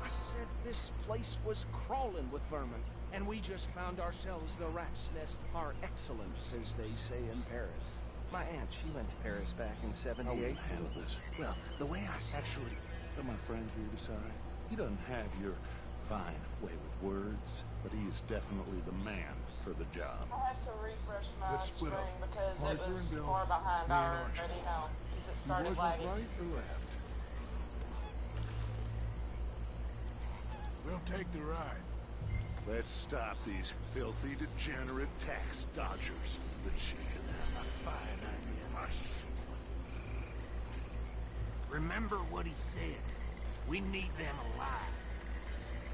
I said this place was crawling with vermin, and we just found ourselves the rat's nest par excellence, as they say in Paris. My aunt, she went to Paris back in '78. Handle this. Well, the way I said... Actually, let my friends here decide. He doesn't have your fine way with words, but he is definitely the man for the job. I have to refresh my Let's split screen up. because Arthur it was and Bill, more behind me and I Archie. already know. Because it You started boys want lagging. right or left? We'll take the ride. Let's stop these filthy, degenerate tax dodgers. The chicken have a fine idea. Hush. Remember what he said. We need them alive.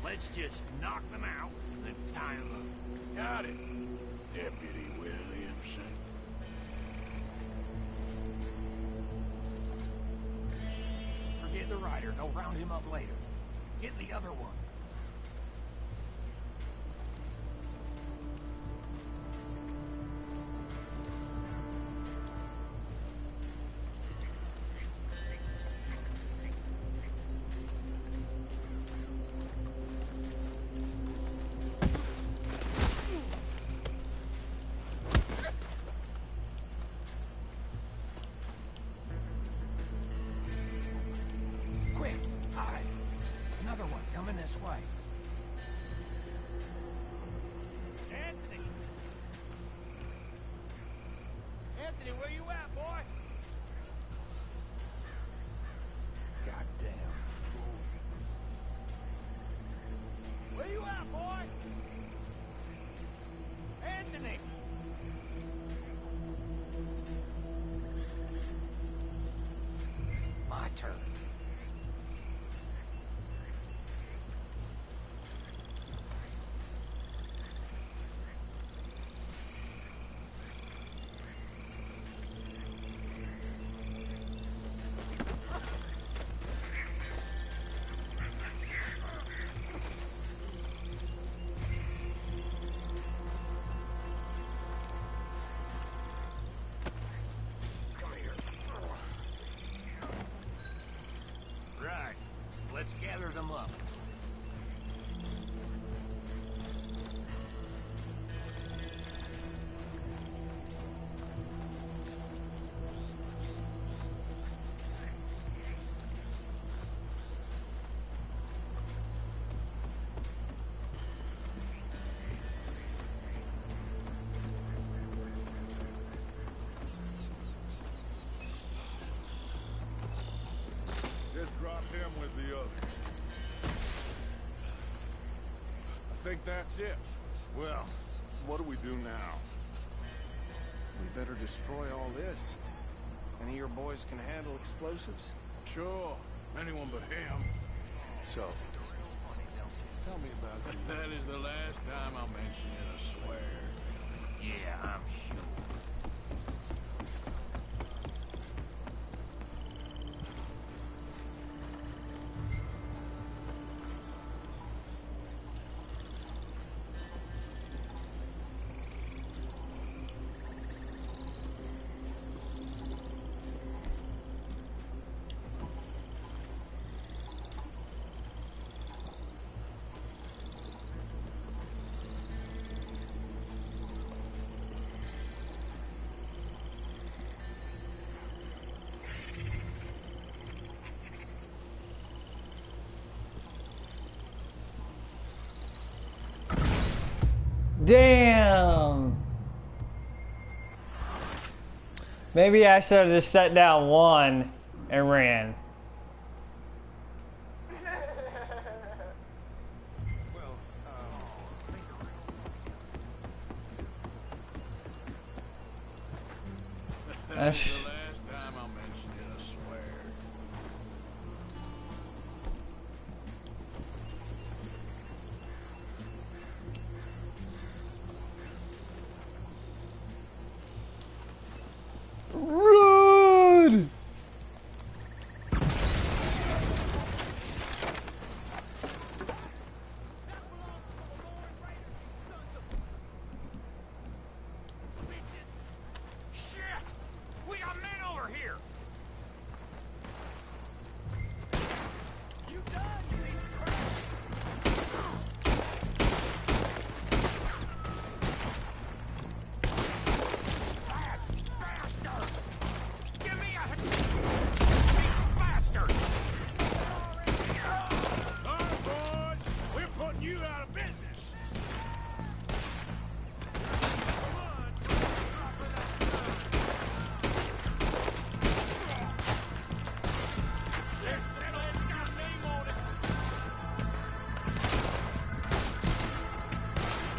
Let's just knock them out and then tie them up. Got it, Deputy Williamson. Forget the rider. They'll round him up later. Get the other one. Quick, hide. Another one coming this way. Anthony! Anthony, where you at, boy? Goddamn fool. Where you at, boy? Anthony! My turn. Right. Let's gather them up. Just drop him with the others. I think that's it. Well, what do we do now? We better destroy all this. Any of your boys can handle explosives? Sure, anyone but him. So, tell me about you. That is the last time I'll mention it, I swear. Yeah, I'm sure. Damn. Maybe I should have just set down one and ran. That is the last time I'll mention it, I swear. Run! Shit! We are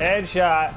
Headshot.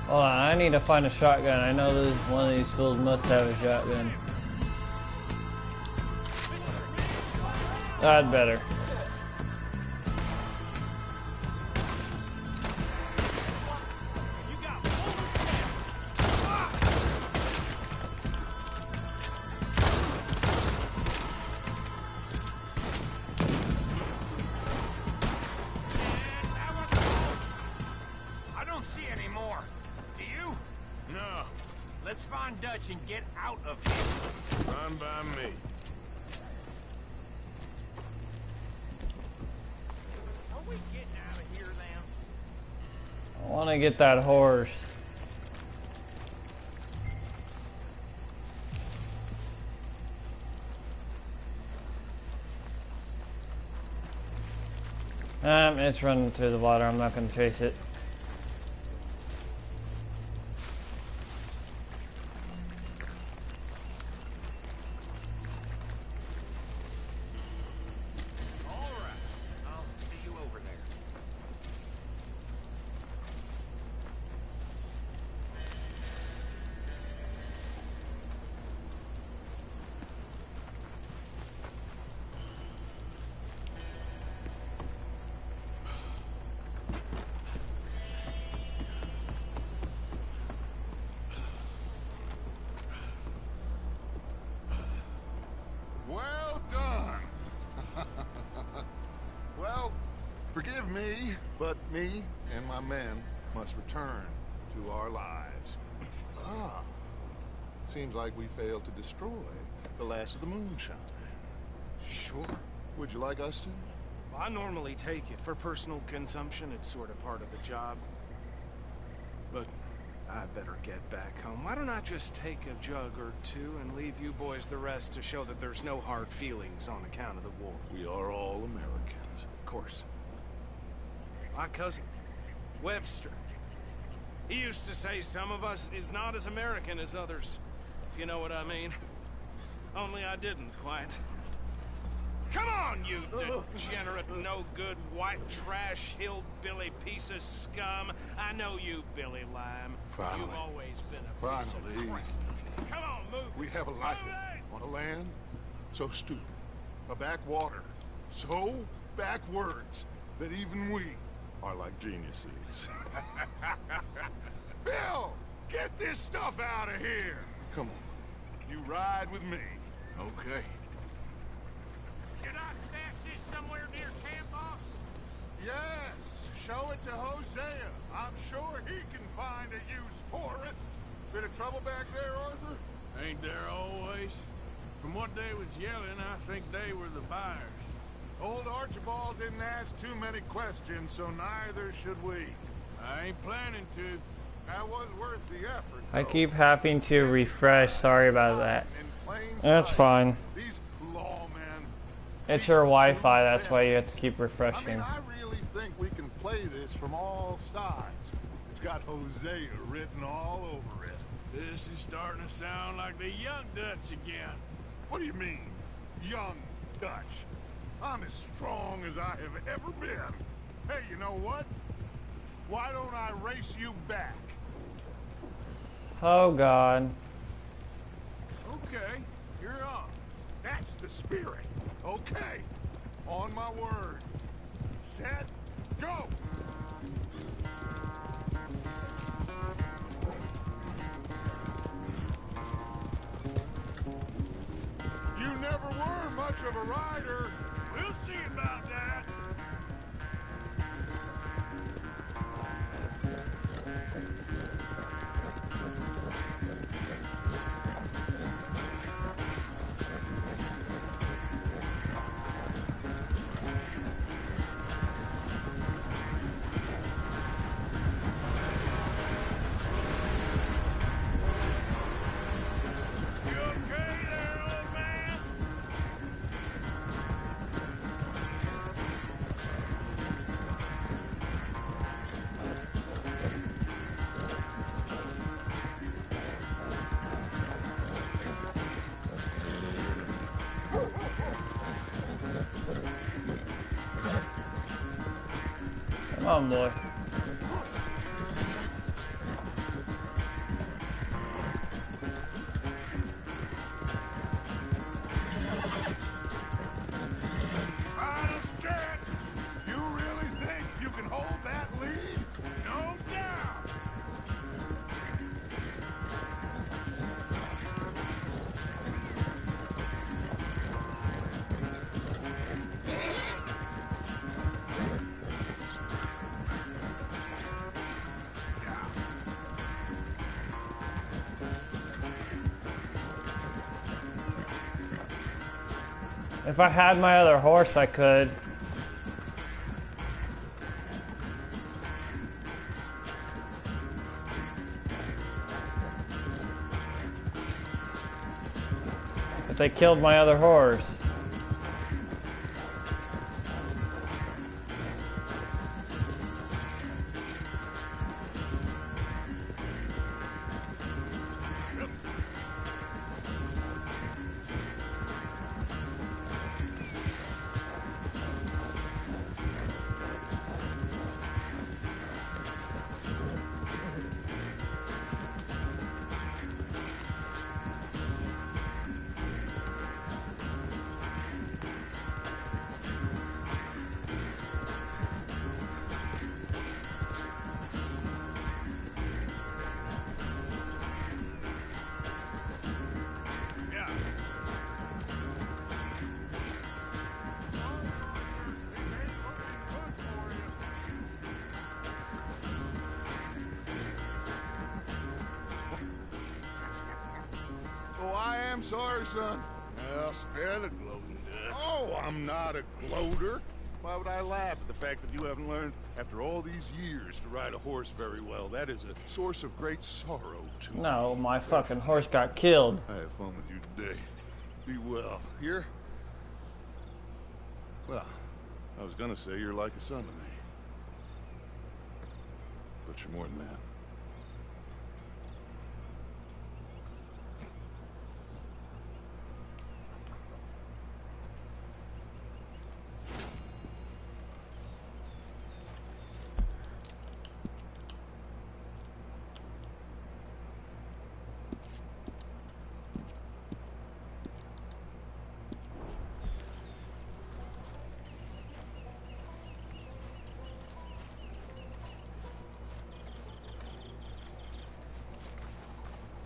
Hold on, I need to find a shotgun. I know this one of these fools must have a shotgun. That's better. And get out of here. Run by me. Are we getting out of here, then? I want to get that horse. It's running through the water. I'm not going to chase it. Forgive me, but me and my men must return to our lives. Seems like we failed to destroy the last of the moonshine. Sure. Would you like us to? I normally take it for personal consumption. It's sort of part of the job. But I better get back home. Why don't I just take a jug or two and leave you boys the rest to show that there's no hard feelings on account of the war? We are all Americans. Of course. My cousin, Webster, he used to say some of us is not as American as others, if you know what I mean. Only I didn't quite. Come on, you degenerate, no-good, white trash, hillbilly piece of scum. I know you, Billy Lime. Finally. You've always been a piece of crap. Come on, move. We have a life on a land so stupid, a backwater so backwards that even we are like geniuses. Bill, get this stuff out of here. Come on, you ride with me. Okay. Should I stash this somewhere near camp, boss? Yes, show it to Hosea. I'm sure he can find a use for it. Bit of trouble back there, Arthur? Ain't there always? From what they was yelling, I think they were the buyers. Old Archibald didn't ask too many questions, so neither should we. I ain't planning to. That was worth the effort. I keep having to refresh. Sorry about that. That's fine. These lawmen. It's your Wi-Fi. That's why you have to keep refreshing. I really think we can play this from all sides. It's got Hosea written all over it. This is starting to sound like the young Dutch again. What do you mean, young Dutch? I'm as strong as I have ever been. Hey, you know what? Why don't I race you back? Oh, God. Okay, you're on. That's the spirit. Okay. On my word. Set. Go! You never were much of a rider. We'll see about that. Come on, boy. Final stretch. You really think you can hold that lead? No doubt. If I had my other horse, I could. But they killed my other horse. Oh, I am sorry, son. Well, spare the gloating, Dutch. Oh, I'm not a gloater. Why would I laugh at the fact that you haven't learned, after all these years, to ride a horse very well? That is a source of great sorrow to me. No, my fucking horse got killed. I have fun with you today. Be well. Here? Well, I was gonna say you're like a son to me. But you're more than that.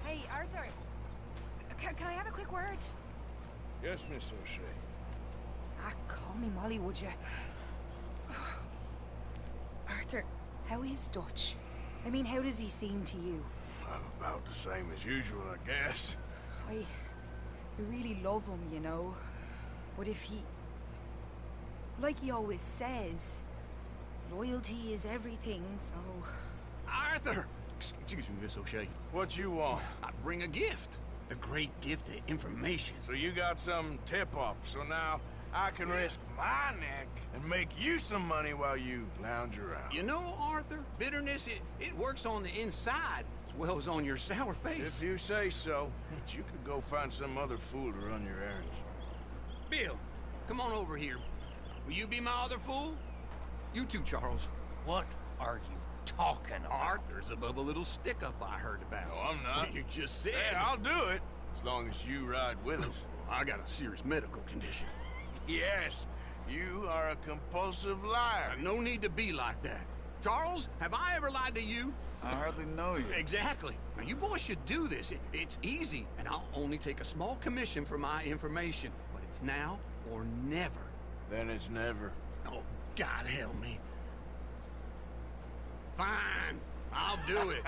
Hey, Arthur. Can I have a quick word? Yes, Miss O'Shea. Ah, call me Molly, would you? Arthur, how is Dutch? I mean, how does he seem to you? About the same as usual, I guess. I really love him, you know. But if he... Like he always says, loyalty is everything, so... Arthur! Excuse me, Miss O'Shea. What you want? I bring a gift. The great gift of information. So you got some tip-off, so now I can risk my neck and make you some money while you lounge around. You know, Arthur, bitterness, it works on the inside. as well as on your sour face. If you say so, but you could go find some other fool to run your errands. Bill, come on over here. Will you be my other fool? You too, Charles. What are you talking about? Arthur's above a little stick-up I heard about. No, I'm not. You just said. Yeah, I'll do it, as long as you ride with us. I got a serious medical condition. Yes, you are a compulsive liar. No need to be like that. Charles, have I ever lied to you? I hardly know you. Exactly. Now, you boys should do this. It's easy, and I'll only take a small commission for my information. But it's now or never. Then it's never. Oh, God help me. Fine, I'll do it.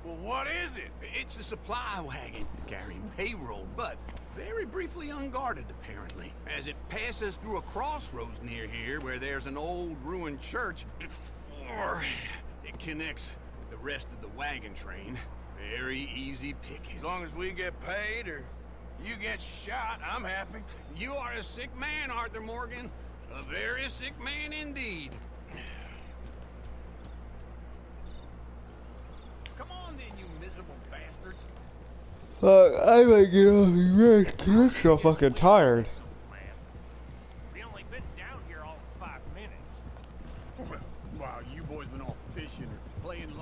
Well, what is it? It's a supply wagon carrying payroll, but very briefly unguarded, apparently. As it passes through a crossroads near here where there's an old ruined church before it connects with the rest of the wagon train. Very easy pickings. As long as we get paid or you get shot, I'm happy. You are a sick man, Arthur Morgan. A very sick man indeed. Come on then, you miserable bastards. I might get off the rest. You're so fucking tired. We only been down here all 5 minutes. Well, while you boys been off fishing or playing